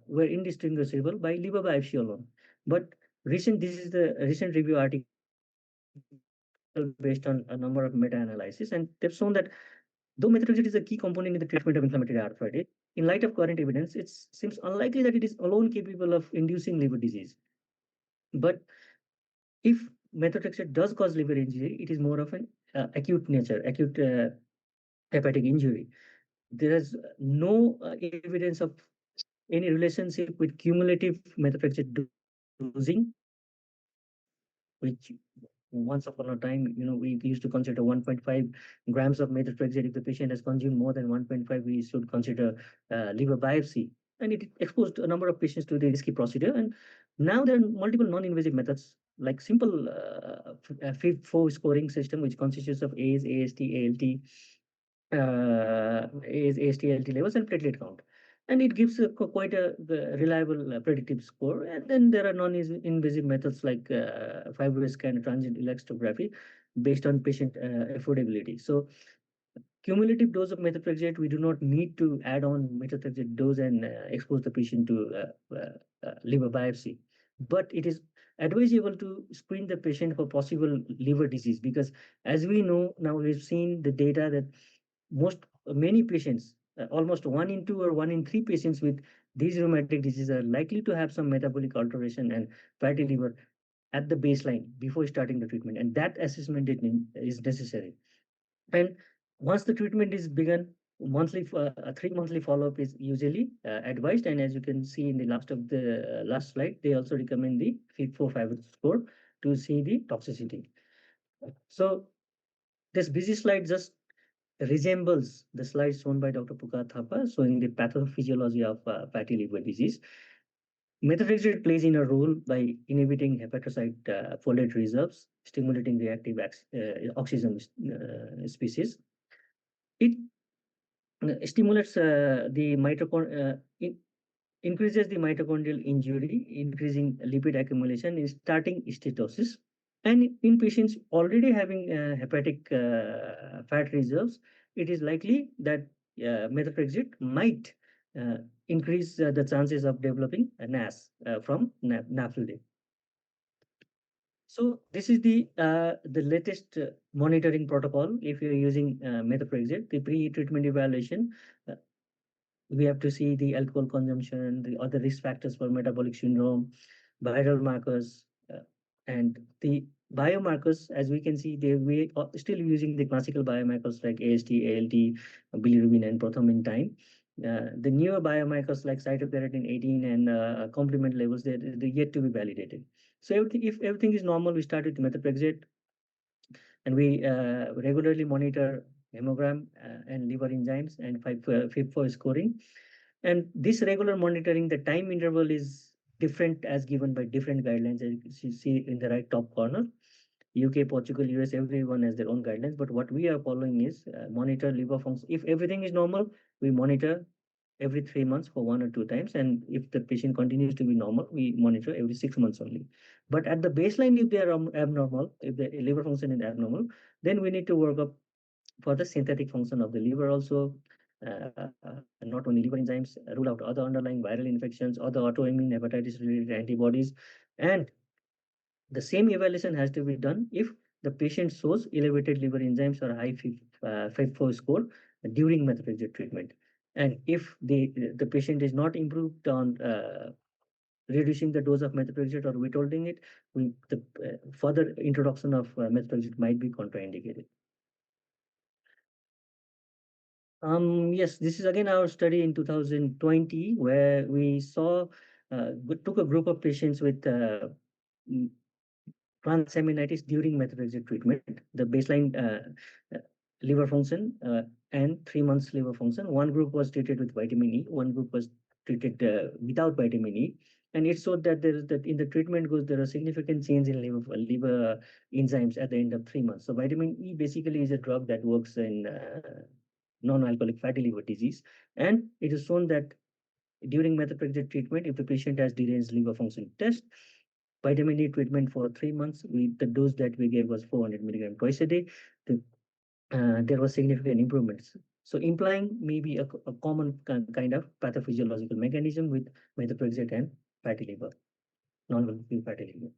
S7: were indistinguishable by liver biopsy alone. But this is the recent review article based on a number of meta-analyses, and they've shown that though methotrexate is a key component in the treatment of inflammatory arthritis, in light of current evidence, it seems unlikely that it is alone capable of inducing liver disease. But if methotrexate does cause liver injury, it is more of an acute nature, acute hepatic injury. There is no evidence of any relationship with cumulative methotrexate dosing, which once upon a time, we used to consider 1.5 grams of methotrexate. If the patient has consumed more than 1.5, we should consider liver biopsy. And it exposed a number of patients to the risky procedure. And now there are multiple non-invasive methods like simple FIB-4 scoring system, which consists of ACE, AST, ALT, ACE, AST, ALT levels, and platelet count. And it gives quite a reliable predictive score. And then there are non-invasive methods like fibrous scan, transient elastography, based on patient affordability. So cumulative dose of methotrexate, we do not need to add on methotrexate dose and expose the patient to liver biopsy. But it is advisable to screen the patient for possible liver disease, because as we know now, we've seen the data that many patients, almost 1 in 2 or 1 in 3 patients with these rheumatic diseases are likely to have some metabolic alteration and fatty liver at the baseline before starting the treatment, and that assessment is necessary. And once the treatment is begun, a 3-monthly follow-up is usually advised. And as you can see in the last slide, they also recommend the FIB-4 score to see the toxicity. So this busy slide just resembles the slide shown by Dr. Pukar Thapa, showing the pathophysiology of fatty liver disease. Methotrexate plays in a role by inhibiting hepatocyte folate reserves, stimulating reactive oxygen species. It stimulates the increases the mitochondrial injury, increasing lipid accumulation in starting steatosis. And in patients already having hepatic fat reserves, it is likely that methotrexate might uh, increase the chances of developing a NAS from NAFLD. So this is the latest monitoring protocol. If you're using methotrexate, the pre-treatment evaluation, uh, we have to see the alcohol consumption, the other risk factors for metabolic syndrome, viral markers, and the biomarkers. As we can see, we are still using the classical biomarkers like AST, ALT, bilirubin, and prothrombin time. The newer biomarkers like cytokeratin 18 and complement levels, they're yet to be validated. So if everything is normal, we start with methotrexate, and we regularly monitor hemogram and liver enzymes and FIB4 scoring. And this regular monitoring, the time interval is different as given by different guidelines, as you see in the right top corner. UK, Portugal, US, everyone has their own guidelines. But what we are following is monitor liver function. If everything is normal, we monitor every 3 months for 1 or 2 times. And if the patient continues to be normal, we monitor every 6 months only. But at the baseline, if they are abnormal, if the liver function is abnormal, then we need to work up for the synthetic function of the liver also. Not only liver enzymes, rule out other underlying viral infections, other autoimmune hepatitis related antibodies. And the same evaluation has to be done if the patient shows elevated liver enzymes or high FIB4 score during methotrexate treatment. And if the patient is not improved on reducing the dose of methotrexate or withholding it, the further introduction of methotrexate might be contraindicated. Yes, this is again our study in 2020 where we we took a group of patients with transaminitis during methotrexate treatment. The baseline uh, liver function and 3 months liver function. One group was treated with vitamin E, one group was treated without vitamin E. And it showed that there is that in the treatment goes there are significant change in liver enzymes at the end of 3 months. So vitamin E basically is a drug that works in non-alcoholic fatty liver disease, and it is shown that during methotrexate treatment, if the patient has deranged liver function test, vitamin E treatment for 3 months, the dose that we gave was 400 milligram twice a day. There was significant improvements. So implying maybe a common kind of pathophysiological mechanism with methotrexate and fatty liver, non-alcoholic fatty liver.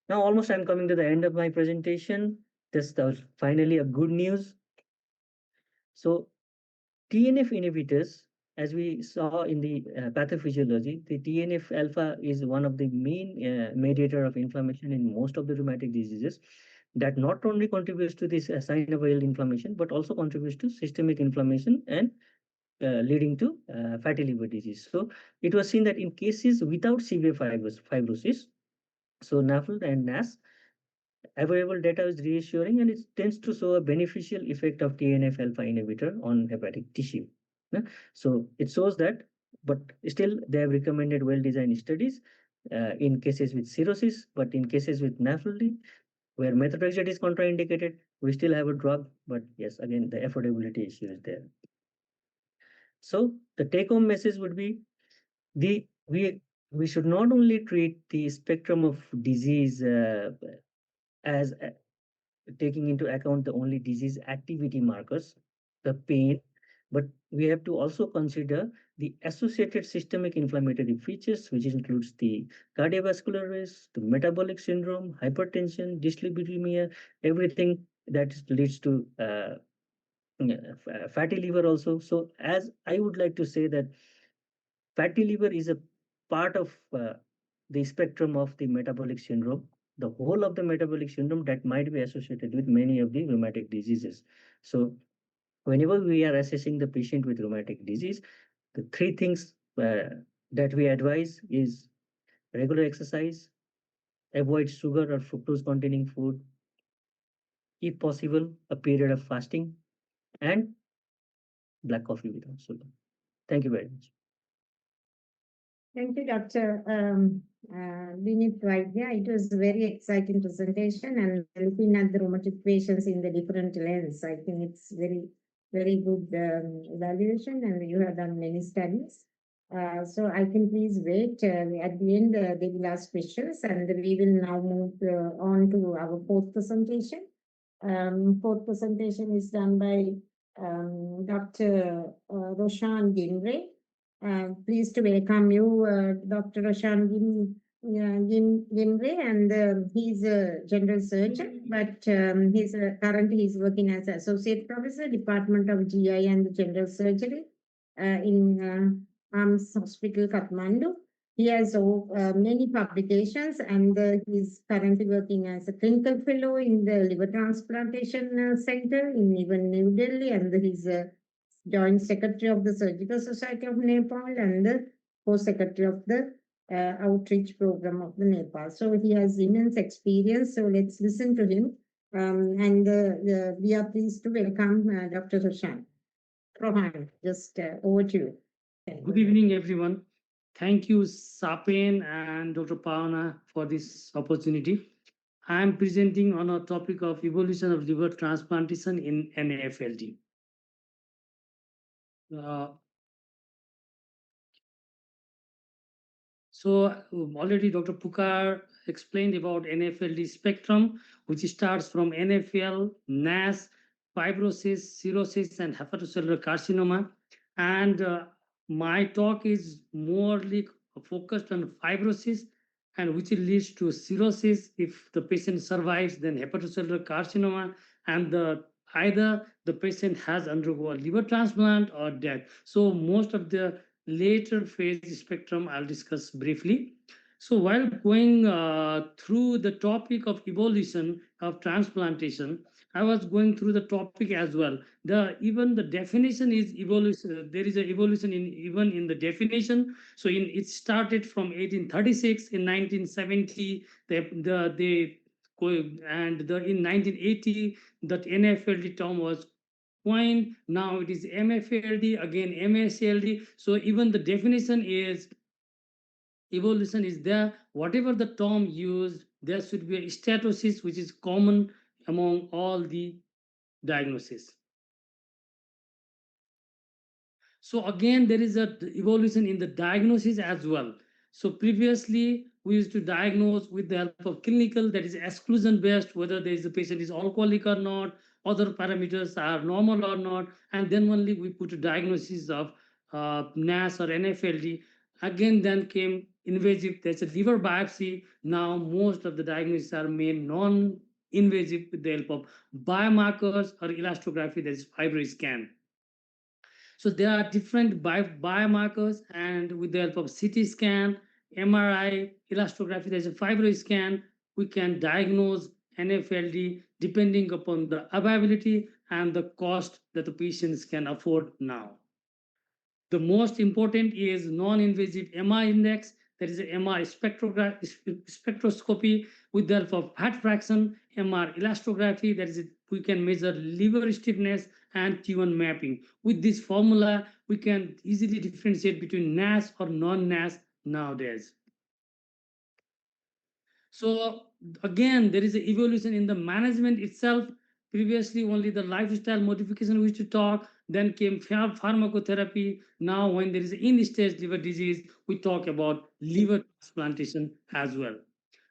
S7: Now, almost I'm coming to the end of my presentation. This was finally a good news. So TNF inhibitors, as we saw in the pathophysiology, the TNF alpha is one of the main mediator of inflammation in most of the rheumatic diseases that not only contributes to this sign of ill inflammation, but also contributes to systemic inflammation and leading to fatty liver disease. So it was seen that in cases without severe fibrosis, so NAFLD and NAS, available data is reassuring and it tends to show a beneficial effect of TNF alpha inhibitor on hepatic tissue. So it shows that, but still they have recommended well-designed studies in cases with cirrhosis, but in cases with NAFLD, where methotrexate is contraindicated, we still have a drug, but yes, again, the affordability issue is there. So the take-home message would be the we should not only treat the spectrum of disease as taking into account the only disease activity markers, the pain, but we have to also consider the associated systemic inflammatory features, which includes the cardiovascular risk, the metabolic syndrome, hypertension, dyslipidemia, everything that leads to fatty liver also. So as I would like to say that fatty liver is a part of the spectrum of the metabolic syndrome, the whole of the metabolic syndrome that might be associated with many of the rheumatic diseases. So whenever we are assessing the patient with rheumatic disease, the three things that we advise is regular exercise, avoid sugar or fructose containing food, if possible, a period of fasting, and black coffee without sugar. Thank you very much.
S6: Thank you, Dr. Vinit Vaidya. It was a very exciting presentation and looking at the rheumatic patients in the different lens. I think it's very good evaluation and you have done many studies. So I can please wait. At the end, they will ask questions and we will now move on to our fourth presentation. Fourth presentation is done by Dr. Roshan Gimre. Pleased to welcome you, Dr. Roshan Gimre, and he's a general surgeon, but currently he's working as associate professor, Department of GI and General Surgery in AMS Hospital, Kathmandu. He has many publications and he's currently working as a clinical fellow in the liver transplantation center in even New Delhi, and he's a joint secretary of the Surgical Society of Nepal and the co-secretary of the outreach program of the Nepal. So he has immense experience. So let's listen to him. And we are pleased to welcome Dr. Roshan. Rohan, just over to you.
S8: Good evening, everyone. Thank you, Sapen and Dr. Pawana, for this opportunity. I am presenting on a topic of evolution of liver transplantation in NAFLD. Already Dr. Pukar explained about NAFLD spectrum, which starts from NFL, NAS, fibrosis, cirrhosis, and hepatocellular carcinoma. And my talk is more focused on fibrosis, and which leads to cirrhosis. If the patient survives, then hepatocellular carcinoma, and either the patient has undergone a liver transplant or death. So most of the later phase spectrum I'll discuss briefly. So while going through the topic of evolution of transplantation, I was going through the topic as well. Even the definition is evolution. There is an evolution even in the definition. So it started from 1836. In 1970, in 1980, that NAFLD term was coined. Now it is MFLD, again MSLD. So even the definition is evolution is there. Whatever the term used, there should be a statosis which is common among all the diagnoses. So again, there is a evolution in the diagnosis as well. So previously, we used to diagnose with the help of clinical, that is exclusion based, whether there is a patient is alcoholic or not, other parameters are normal or not, and then only we put a diagnosis of NAS or NAFLD. Again, then came invasive, there's a liver biopsy. Now most of the diagnoses are made non-invasive with the help of biomarkers or elastography, that is FibroScan. So there are different biomarkers, and with the help of CT scan, MRI, elastography, there's a FibroScan, we can diagnose NAFLD depending upon the availability and the cost that the patients can afford now. The most important is non-invasive MR index, that is MR spectroscopy with the help of fat fraction, MR elastography, that is we can measure liver stiffness and T1 mapping. With this formula, we can easily differentiate between NAS or non-NAS nowadays. So again, there is an evolution in the management itself. Previously, only the lifestyle modification we used to talk, then came pharmacotherapy. Now, when there is in-stage liver disease, we talk about liver transplantation as well.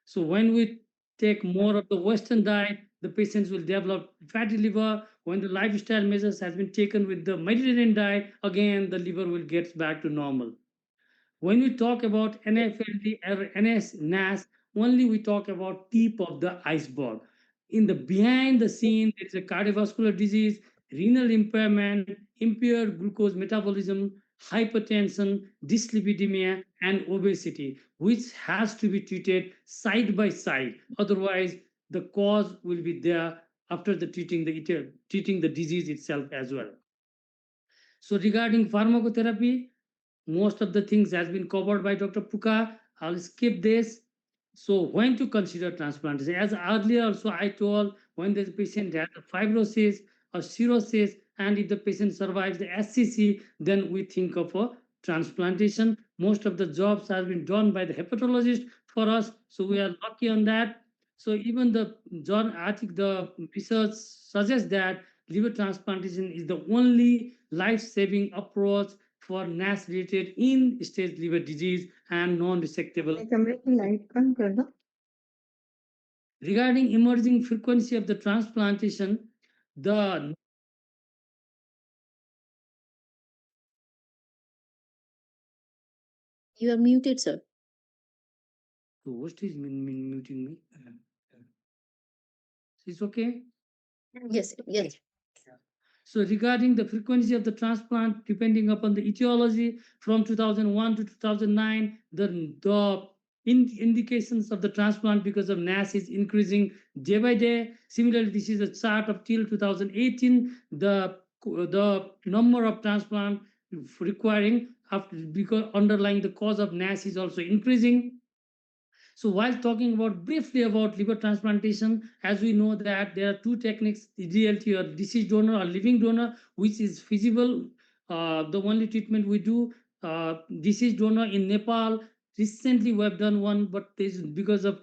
S8: So when we take more of the Western diet, the patients will develop fatty liver. When the lifestyle measures has been taken with the Mediterranean diet, again, the liver will get back to normal. When we talk about NAFLD or NAS, only we talk about tip of the iceberg. In the behind the scene, there is a cardiovascular disease, renal impairment, impaired glucose metabolism, hypertension, dyslipidemia, and obesity, which has to be treated side by side. Otherwise, the cause will be there after the treating the disease itself as well. So regarding pharmacotherapy, most of the things has been covered by Dr. Puka. I'll skip this. So when to consider transplantation? As earlier also I told, when the patient has a fibrosis or cirrhosis, and if the patient survives the SCC, then we think of a transplantation. most of the jobs have been done by the hepatologist for us. So we are lucky on that. So even the John, I think the research suggests that liver transplantation is the only life-saving approach for NAS-related in-stage liver disease and non-resectable. Regarding emerging frequency of the transplantation, the
S3: You are muted, sir.
S8: host is muting me. It's okay.
S3: Yes, yes.
S8: So regarding the frequency of the transplant, depending upon the etiology, from 2001 to 2009, the indications of the transplant because of NAS is increasing day by day. Similarly, this is a chart of till 2018. The number of transplant requiring after because underlying the cause of NAS is also increasing. So while talking about briefly about liver transplantation, as we know that there are two techniques, DLT or deceased donor or living donor, which is feasible. The only treatment we do, deceased donor in Nepal. Recently, we have done one, but this because of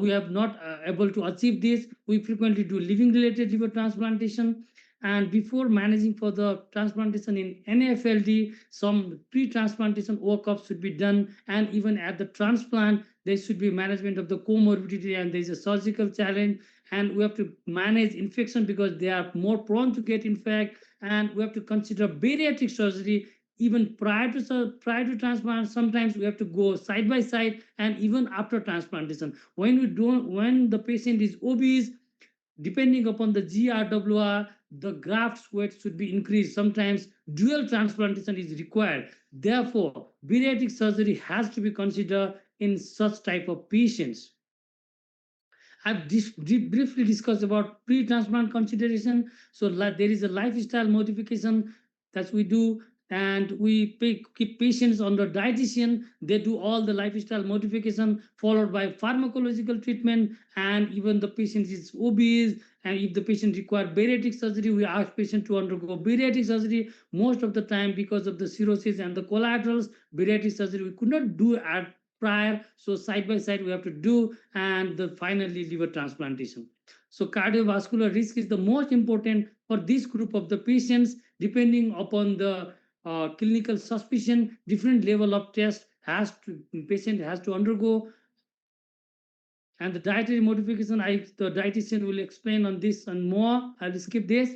S8: we have not able to achieve this. We frequently do living related liver transplantation. And before managing for the transplantation in NAFLD, some pre-transplantation workups should be done. And even at the transplant, there should be management of the comorbidity, and there's a surgical challenge. And we have to manage infection because they are more prone to get infect. And we have to consider bariatric surgery even prior to transplant. Sometimes we have to go side by side, and even after transplantation. When the patient is obese, depending upon the GRWR, the graft weight should be increased. Sometimes dual transplantation is required. Therefore, bariatric surgery has to be considered in such type of patients. I've briefly discussed about pre-transplant consideration. So there is a lifestyle modification that we do, and we keep patients under dietitian. They do all the lifestyle modification followed by pharmacological treatment. And even the patient is obese, and if the patient require bariatric surgery, we ask patient to undergo bariatric surgery. Most of the time, because of the cirrhosis and the collaterals, bariatric surgery we could not do at prior. So side by side we have to do, and finally liver transplantation. So cardiovascular risk is the most important for this group of the patients. Depending upon the clinical suspicion, different level of test patient has to undergo. And the dietary modification, the dietitian will explain on this and more. I will skip this.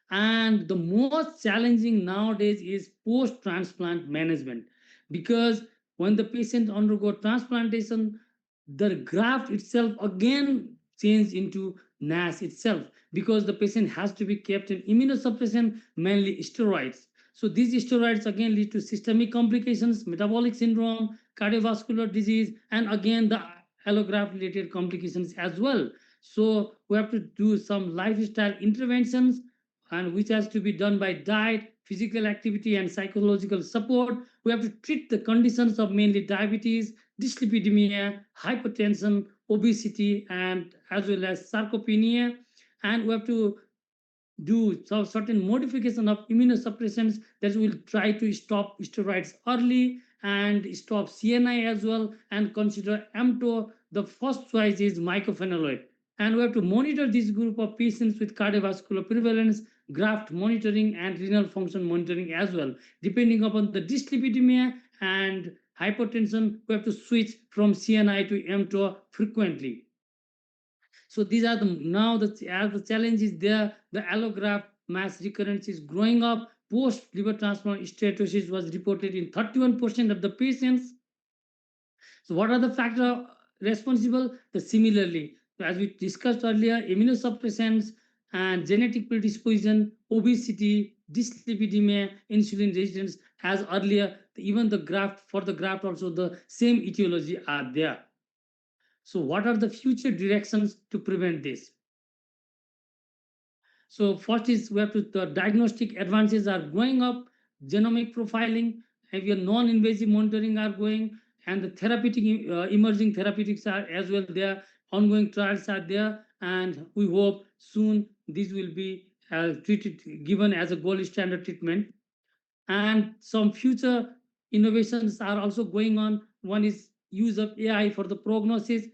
S8: And the most challenging nowadays is post-transplant management, because when the patient undergo transplantation, the graft itself again change into NAS itself, because the patient has to be kept in immunosuppression, mainly steroids. So these steroids again lead to systemic complications, metabolic syndrome, cardiovascular disease, and again the allograft related complications as well. So we have to do some lifestyle interventions, and which has to be done by diet, physical activity, and psychological support. We have to treat the conditions of mainly diabetes, dyslipidemia, hypertension, obesity, and as well as sarcopenia. And we have to do some certain modification of immunosuppressants that will try to stop steroids early and stop CNI as well, and consider mTOR. The first choice is mycophenolate. And we have to monitor this group of patients with cardiovascular prevalence, graft monitoring, and renal function monitoring as well. Depending upon the dyslipidemia and hypertension, we have to switch from CNI to mTOR frequently. So these are as the challenge is there, the allograft mass recurrence is growing up. Post liver transplant steatosis was reported in 31% of the patients. So what are the factors responsible? Similarly, as we discussed earlier, immunosuppressants and genetic predisposition, obesity, dyslipidemia, insulin resistance. As earlier, even the graft also the same etiology are there. So what are the future directions to prevent this? So first is we have to, the diagnostic advances are going up, genomic profiling, and your non-invasive monitoring are going, and the therapeutic emerging therapeutics are as well there. Ongoing trials are there, and we hope soon these will be given as a gold standard treatment. And some future innovations are also going on. One is use of AI for the prognosis,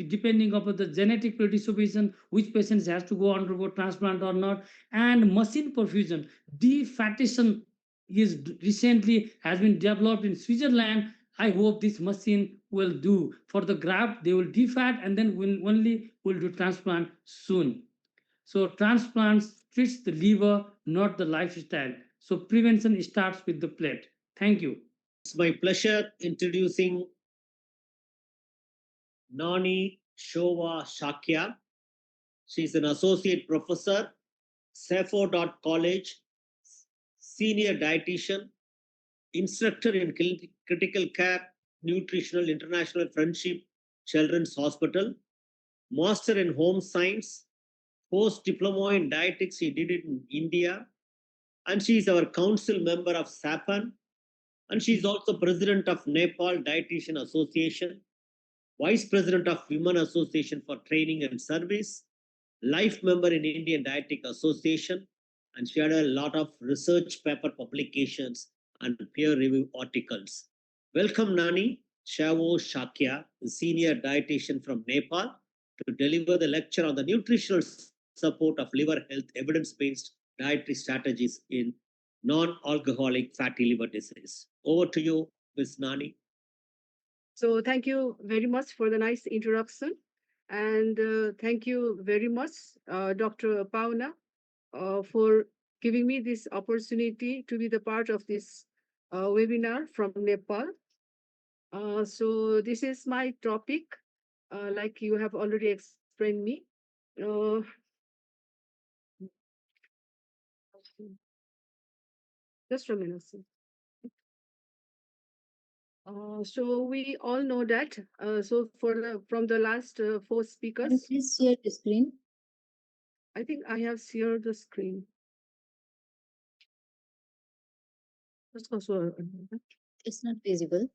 S8: depending upon the genetic predisposition, which patients has to go undergo transplant or not, and machine perfusion. Defattation is recently has been developed in Switzerland. I hope this machine will do for the graft. They will defat and then will do transplant soon. So transplants treats the liver, not the lifestyle. So prevention starts with the plate. Thank you.
S1: It's my pleasure introducing Nani Shova Shakya. She's an associate professor, Safford College, senior dietitian, instructor in critical care, nutritional international friendship, Children's Hospital, master in home science, post diploma in dietetics. She did it in India, and she is our council member of SAPAN, and she is also president of Nepal Dietitian Association, vice president of Women Association for Training and Service, life member in Indian Dietetic Association, and she had a lot of research paper publications and peer review articles. Welcome, Nani Shavo Shakya, the senior dietitian from Nepal, to deliver the lecture on the nutritional support of liver health evidence-based dietary strategies in non-alcoholic fatty liver disease. Over to you, Ms. Nani.
S9: So thank you very much for the nice introduction. And thank you very much, Dr. Pauna, for giving me this opportunity to be the part of this webinar from Nepal. So this is my topic, like you have already explained me. Just a minute. Sir. So we all know that. So from the last four
S3: Can you
S9: speakers,
S3: please share the screen?
S9: I think I have shared the screen. Let's also.
S3: It's not visible.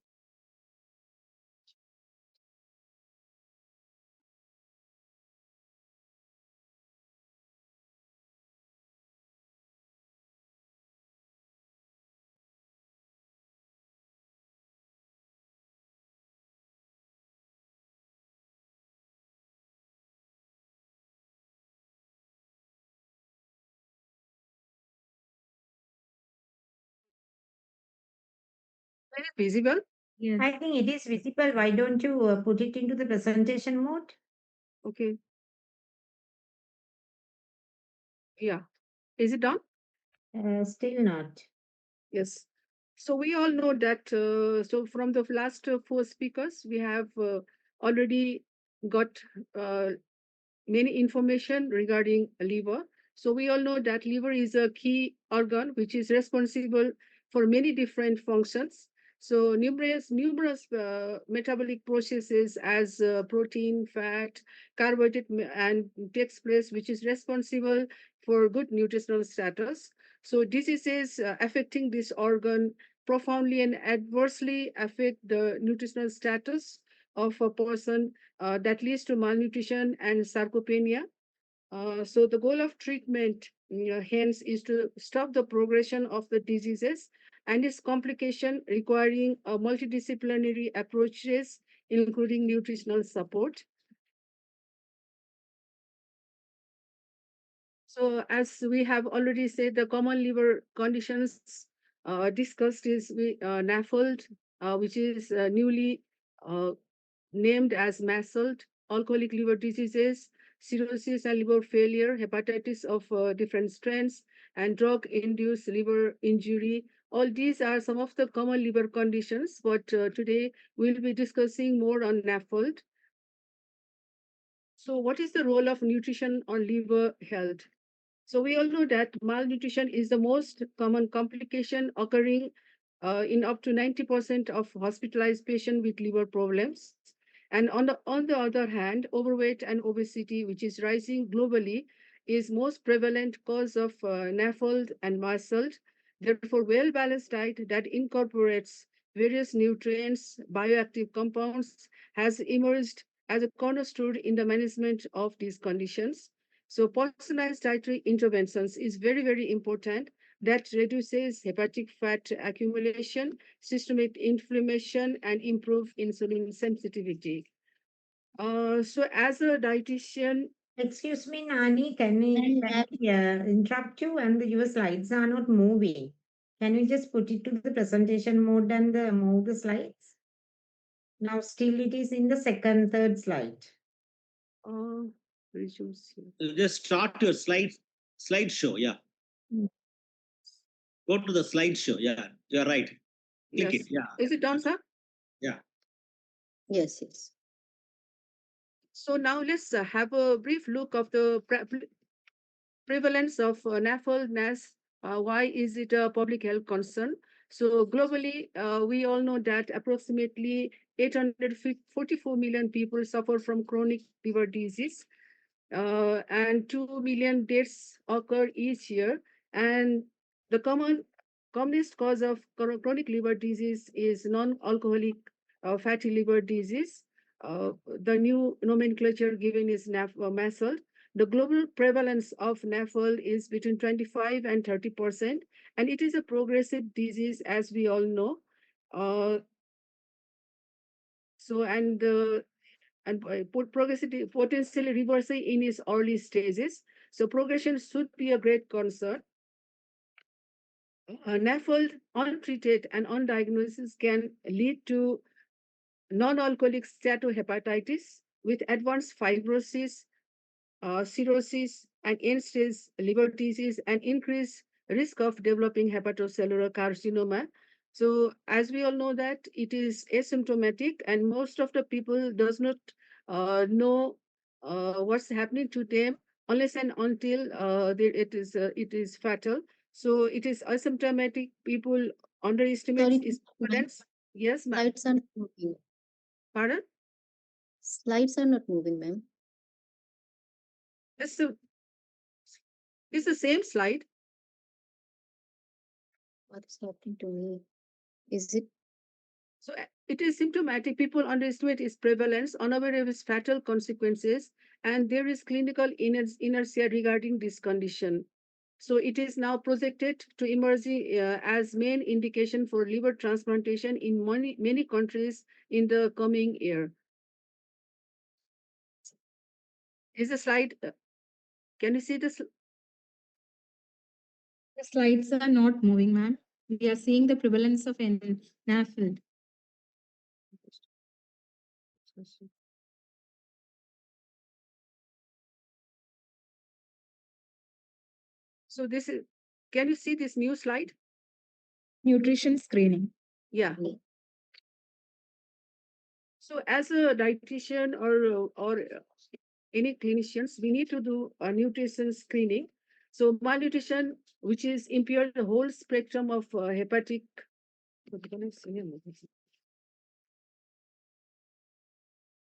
S9: Is it visible?
S4: Yes.
S6: I think it is visible. Why don't you put it into the presentation mode?
S9: Okay. Yeah. Is it done?
S6: Still not.
S9: Yes. So we all know that. So from the last four speakers, we have already got many information regarding liver. So we all know that liver is a key organ which is responsible for many different functions. So numerous metabolic processes as protein, fat, carbohydrate, and takes place, which is responsible for good nutritional status. So diseases affecting this organ profoundly and adversely affect the nutritional status of a person that leads to malnutrition and sarcopenia. So the goal of treatment, hence, is to stop the progression of the diseases and its complication requiring multidisciplinary approaches, including nutritional support. So as we have already said, the common liver conditions discussed is NAFLD, which is newly named as MASLD, alcoholic liver diseases, cirrhosis and liver failure, hepatitis of different strains, and drug-induced liver injury. All these are some of the common liver conditions, but today we'll be discussing more on NAFLD. So what is the role of nutrition on liver health? So we all know that malnutrition is the most common complication occurring in up to 90% of hospitalized patients with liver problems. And on the other hand, overweight and obesity, which is rising globally, is most prevalent cause of NAFLD and MASLD. Therefore, well-balanced diet that incorporates various nutrients, bioactive compounds, has emerged as a cornerstone in the management of these conditions. So personalized dietary interventions is very, very important that reduces hepatic fat accumulation, systemic inflammation, and improve insulin sensitivity. So as a dietitian,
S6: Excuse me, Nani, can we interrupt you? And your slides are not moving. Can we just put it to the presentation mode and move the slides? Now still it is in the second, third slide.
S9: resumes here.
S1: Just start your slideshow. Yeah.
S6: Mm.
S1: Go to the slideshow. Yeah, you're right. Click
S9: Yes.
S1: it. Yeah.
S9: Is it done, sir?
S1: Yeah.
S3: Yes, yes.
S9: So now let's have a brief look of the prevalence of NAFLD NAS. Why is it a public health concern? So globally, we all know that approximately 844 million people suffer from chronic liver disease, and 2 million deaths occur each year. And the commonest cause of chronic liver disease is non-alcoholic fatty liver disease. The new nomenclature given is MASLD. The global prevalence of NAFLD is between 25 and 30%, and it is a progressive disease, as we all know. So, and progressively, potentially reversing in its early stages. So progression should be a great concern. NAFLD untreated and undiagnosed can lead to non-alcoholic steatohepatitis with advanced fibrosis, cirrhosis, and end-stage liver disease, and increased risk of developing hepatocellular carcinoma. So, as we all know that it is asymptomatic, and most of the people does not know what's happening to them unless and until it is fatal. So, it is asymptomatic. People underestimate
S3: Sorry,
S9: its
S3: ma'am.
S9: prevalence. Yes, ma'am.
S3: Slides are not moving.
S9: Pardon?
S3: Slides are not moving, ma'am.
S9: It's the same slide.
S3: What is happening to me? Is it
S9: So it is symptomatic. People underestimate its prevalence, unaware of its fatal consequences, and there is clinical inertia regarding this condition. So it is now projected to emerge as main indication for liver transplantation in many countries in the coming year. Is the slide? Can you see this?
S10: The slides are not moving, ma'am. We are seeing the prevalence of NAFLD.
S9: So this is. Can you see this new slide?
S10: Nutrition screening.
S9: Yeah.
S3: Mm.
S9: So as a dietitian or any clinicians, we need to do a nutrition screening. So malnutrition, which is impaired the whole spectrum of hepatic.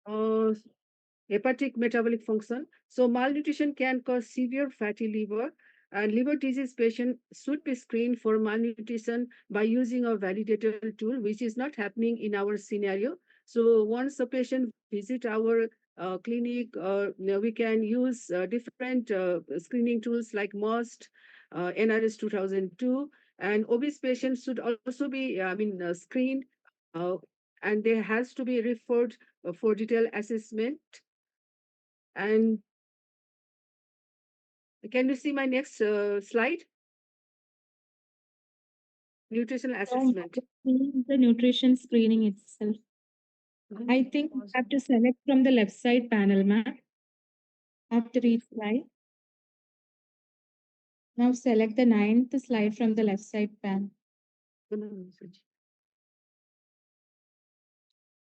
S9: Uh, Hepatic metabolic function. So malnutrition can cause severe fatty liver, and liver disease patient should be screened for malnutrition by using a validator tool, which is not happening in our scenario. So once a patient visit our clinic, we can use different screening tools like MOST, NRS 2002, and obese patients should also be, screened, uh, and there has to be referred for detailed assessment. And can you see my next slide? Nutritional assessment.
S10: The nutrition screening itself. I think you have to select from the left side panel, ma'am. After each slide. Now select the 9th slide from the left side panel.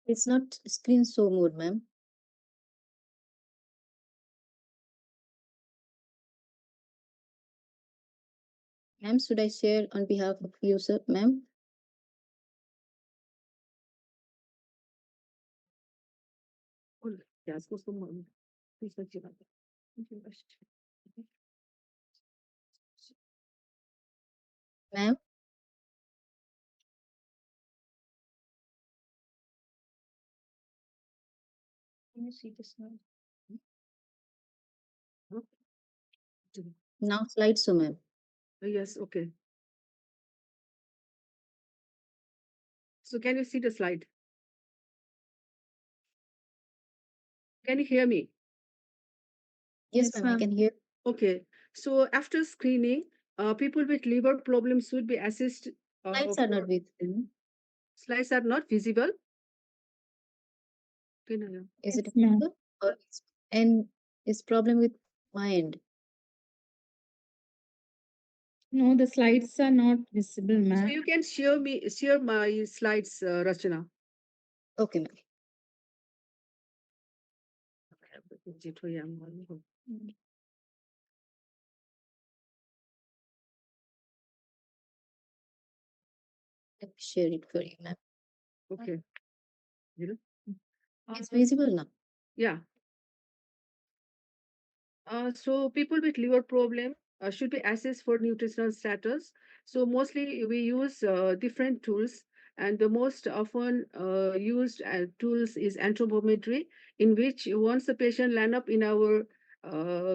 S3: It's not screen show mode, ma'am. Ma'am, should I share on behalf of you, sir, ma'am? Ma'am, can you see this now? Now slide show, ma'am.
S9: Yes, okay. So can you see the slide? Can you hear me?
S3: Yes,
S10: Yes,
S3: ma'am, I
S10: ma'am.
S3: can hear.
S9: Okay. So after screening, people with liver problems should be assessed.
S3: Slides are not
S9: For
S3: visible.
S9: slides are not visible. Okay, no, no.
S3: Is it
S10: Yes, ma'am.
S3: visible? Or and is problem with my end?
S10: No, the slides are not visible,
S9: So
S10: ma'am.
S9: you can share my slides, Rachana.
S3: Okay, ma'am. Let me share it for you, ma'am.
S9: Okay. You know?
S3: It's visible now.
S9: Yeah. So people with liver problem should be assessed for nutritional status. So mostly we use different tools, and the most often used tools is anthropometry, in which once the patient land up in our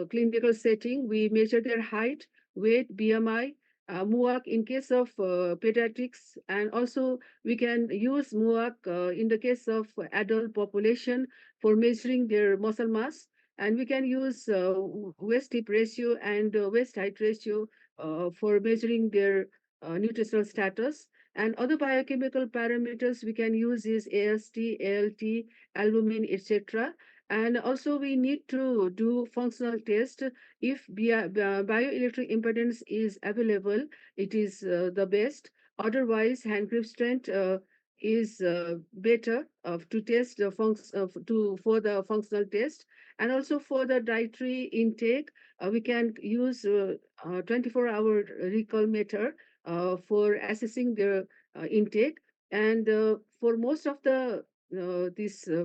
S9: clinical setting, we measure their height, weight, BMI, MUAC in case of pediatrics, and also we can use MUAC in the case of adult population for measuring their muscle mass, and we can use waist hip ratio and waist height ratio for measuring their nutritional status. And other biochemical parameters we can use is AST, ALT, albumin, etc. And also we need to do functional test. If bioelectric impedance is available, it is the best. Otherwise, hand grip strength is better to test the for the functional test. And also for the dietary intake, we can use 24-hour recall method for assessing their intake. And for most of the this uh,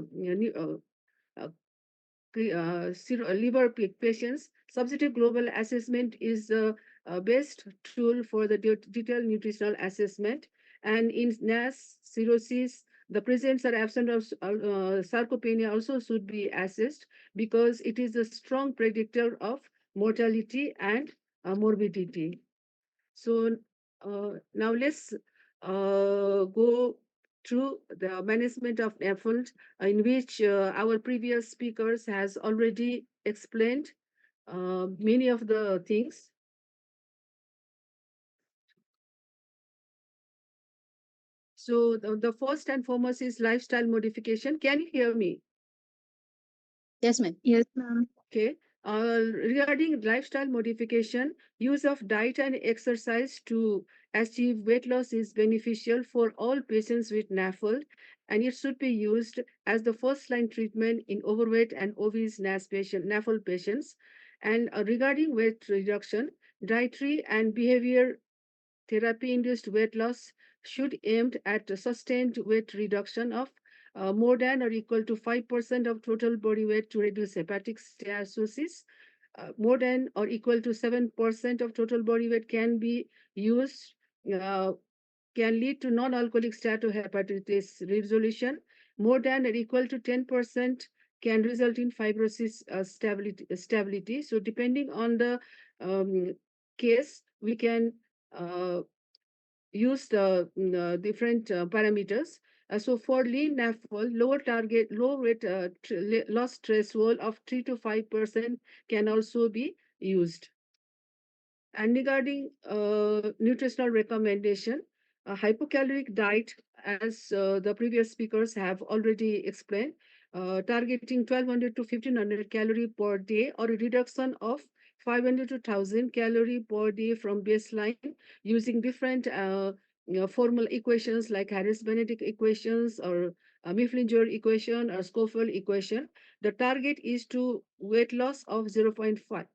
S9: liver patients, subjective global assessment is the best tool for the detailed nutritional assessment. And in NAS cirrhosis, the presence or absence of sarcopenia also should be assessed, because it is a strong predictor of mortality and morbidity. So now let's go through the management of NAFLD, in which our previous speakers has already explained many of the things. So the first and foremost is lifestyle modification. Can you hear me?
S3: Yes, ma'am.
S10: Yes, ma'am.
S9: Okay. Regarding lifestyle modification, use of diet and exercise to achieve weight loss is beneficial for all patients with NAFLD, and it should be used as the first line treatment in overweight and obese NAFLD patients. And regarding weight reduction, dietary and behavior therapy-induced weight loss should aim at a sustained weight reduction of more than or equal to 5% of total body weight to reduce hepatic steatosis. More than or equal to 7% of total body weight can be used, uh, can lead to non-alcoholic steatohepatitis resolution. More than or equal to 10% can result in fibrosis stability. So depending on the case, we can use the different parameters. So for lean NAFLD, low rate loss threshold of 3 to 5% can also be used. And regarding nutritional recommendation, a hypocaloric diet, as the previous speakers have already explained, targeting 1200 to 1500 calorie per day, or a reduction of 500 to 1000 calorie per day from baseline, using different formal equations like Harris-Benedict equations, or Mifflin-Jor equation, or Schofield equation. The target is to weight loss of 0.5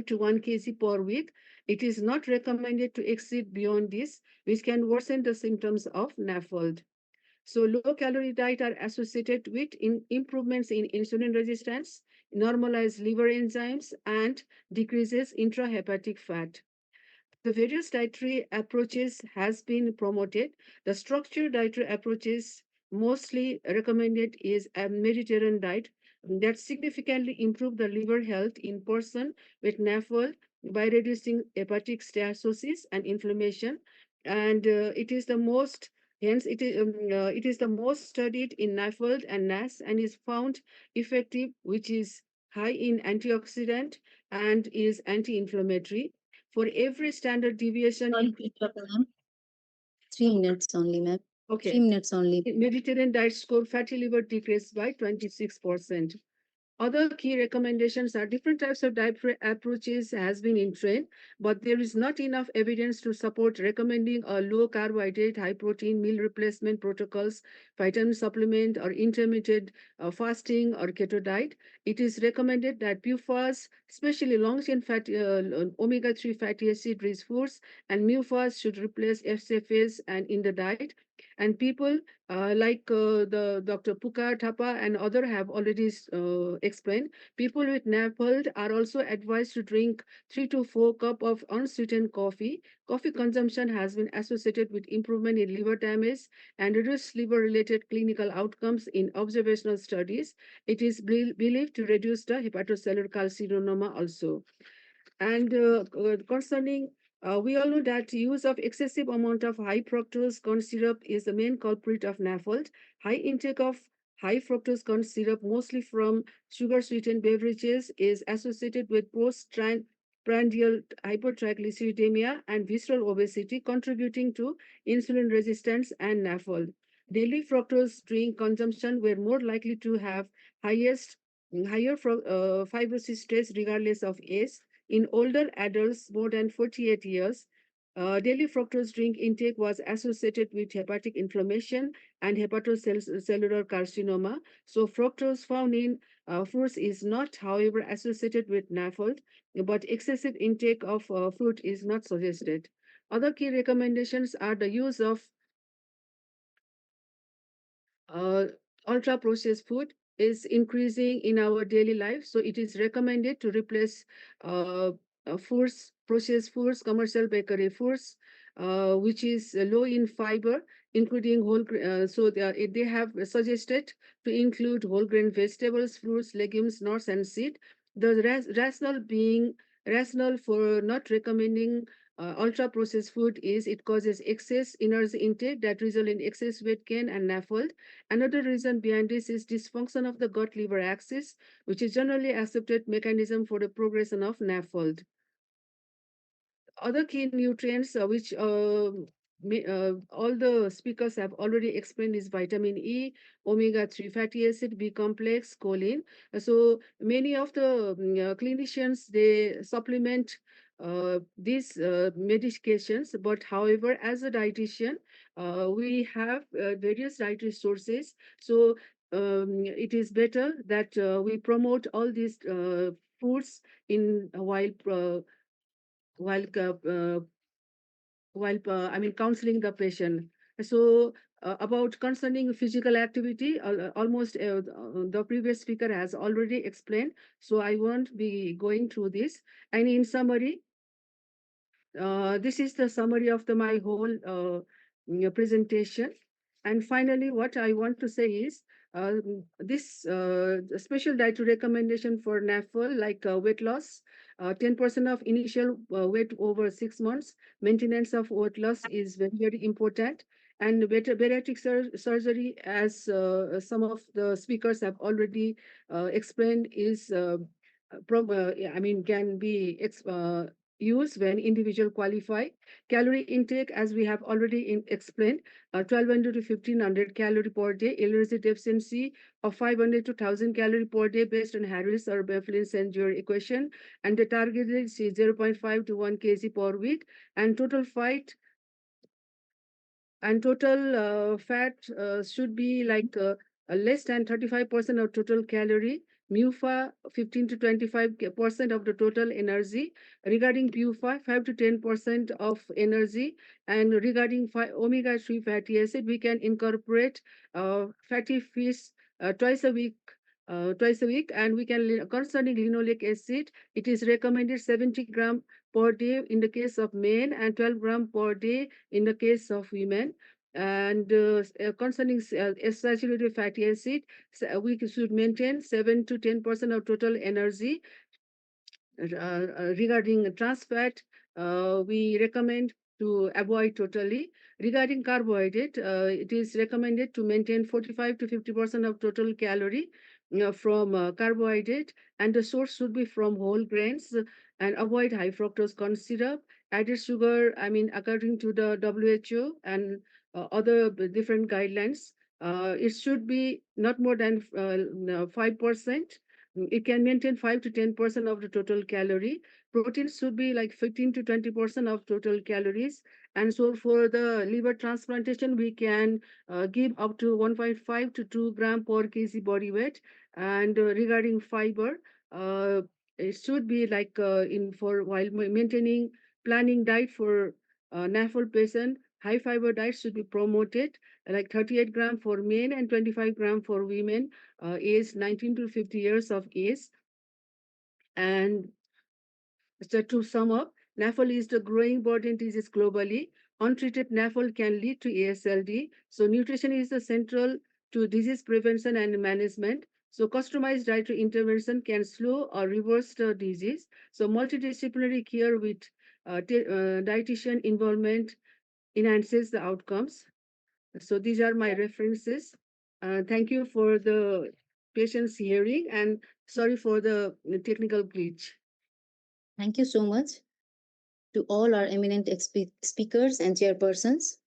S9: to 1 kg per week. It is not recommended to exceed beyond this, which can worsen the symptoms of NAFLD. So low-calorie diet are associated with improvements in insulin resistance, normalized liver enzymes, and decreases intrahepatic fat. The various dietary approaches has been promoted. The structured dietary approaches mostly recommended is a Mediterranean diet that significantly improve the liver health in person with NAFLD by reducing hepatic steatosis and inflammation. And it is the most Hence, it is the most studied in NAFLD and NAS and is found effective, which is high in antioxidant and is anti-inflammatory. For every standard deviation
S3: Sorry to interrupt, ma'am. 3 minutes only, ma'am.
S9: Okay.
S3: 3 minutes only.
S9: Mediterranean diet score fatty liver decreased by 26%. Other key recommendations are different types of diet approaches has been in trend, but there is not enough evidence to support recommending a low carbohydrate, high protein meal replacement protocols, vitamin supplement, or intermittent fasting or keto diet. It is recommended that PUFAs, especially long chain fatty omega-3 fatty acid rich foods, and MUFAs should replace FCFAs and in the diet. And people like the Dr. Puka Thapa and other have already explained, people with NAFLD are also advised to drink 3 to 4 cups of unsweetened coffee. Coffee consumption has been associated with improvement in liver damage and reduced liver-related clinical outcomes in observational studies. It is believed to reduce the hepatocellular carcinoma also. And concerning, we all know that use of excessive amount of high fructose corn syrup is the main culprit of NAFLD. High intake of high fructose corn syrup, mostly from sugar-sweetened beverages, is associated with postprandial hypertriglyceridemia and visceral obesity, contributing to insulin resistance and NAFLD. Daily fructose drink consumption were more likely to have higher fibrosis stress regardless of age. In older adults more than 48 years, daily fructose drink intake was associated with hepatic inflammation and hepatocellular carcinoma. So fructose found in fruits is not, however, associated with NAFLD, but excessive intake of fruit is not suggested. Other key recommendations are the use of uh, ultra processed food is increasing in our daily life. So it is recommended to replace uh, foods, processed foods, commercial bakery foods, which is low in fiber, including so they have suggested to include whole grain vegetables, fruits, legumes, nuts, and seed. The rationale for not recommending ultra processed food is it causes excess energy intake that result in excess weight gain and NAFLD. Another reason behind this is dysfunction of the gut-liver axis, which is generally accepted mechanism for the progression of NAFLD. Other key nutrients which all the speakers have already explained is vitamin E, omega-3 fatty acid, B complex, choline. So many of the clinicians, they supplement these medications, but however, as a dietitian, we have various dietary sources. So it is better that we promote all these foods in while I mean counseling the patient. So about concerning physical activity, almost the previous speaker has already explained. So I won't be going through this. And in summary, this is the summary of my whole presentation. And finally, what I want to say is this special dietary recommendation for NAFL, like weight loss, 10% of initial weight over 6 months, maintenance of weight loss is very, very important. And bariatric surgery, as some of the speakers have already explained, is I mean, can be use when individual qualify. Calorie intake, as we have already explained, 1200 to 1500 calorie per day, energy deficiency of 500 to 1000 calorie per day based on Harris or Beflin-Saint-Jean equation, and the target is 0.5 to 1 kg per week, and total fat should be like less than 35% of total calorie. MUFA 15 to 25% of the total energy. Regarding PUFA, 5 to 10% of energy. And regarding omega-3 fatty acid, we can incorporate fatty fish twice a week. And we can concerning linoleic acid, it is recommended 70 gram per day in the case of men and 12 gram per day in the case of women. And concerning saturated fatty acid, we should maintain 7 to 10% of total energy. Regarding trans fat, we recommend to avoid totally. Regarding carbohydrate, it is recommended to maintain 45 to 50% of total calorie from carbohydrate, and the source should be from whole grains and avoid high fructose corn syrup. Added sugar, I mean, according to the WHO and other different guidelines, it should be not more than 5%. It can maintain 5 to 10% of the total calorie. Protein should be like 15 to 20% of total calories. And so for the liver transplantation, we can give up to 1.5 to 2 gram per kg body weight. And regarding fiber, it should be like in for while maintaining planning diet for NAFLD patient, high fiber diet should be promoted, like 38 gram for men and 25 gram for women, aged 19 to 50 years of age. And so to sum up, NAFLD is the growing burden disease globally. Untreated NAFLD can lead to ASLD. So nutrition is the central to disease prevention and management. So customized dietary intervention can slow or reverse the disease. So multidisciplinary care with dietitian involvement enhances the outcomes. So these are my references. Thank you for the patience hearing, and sorry for the technical glitch.
S3: Thank you so much to all our eminent speakers and chairpersons.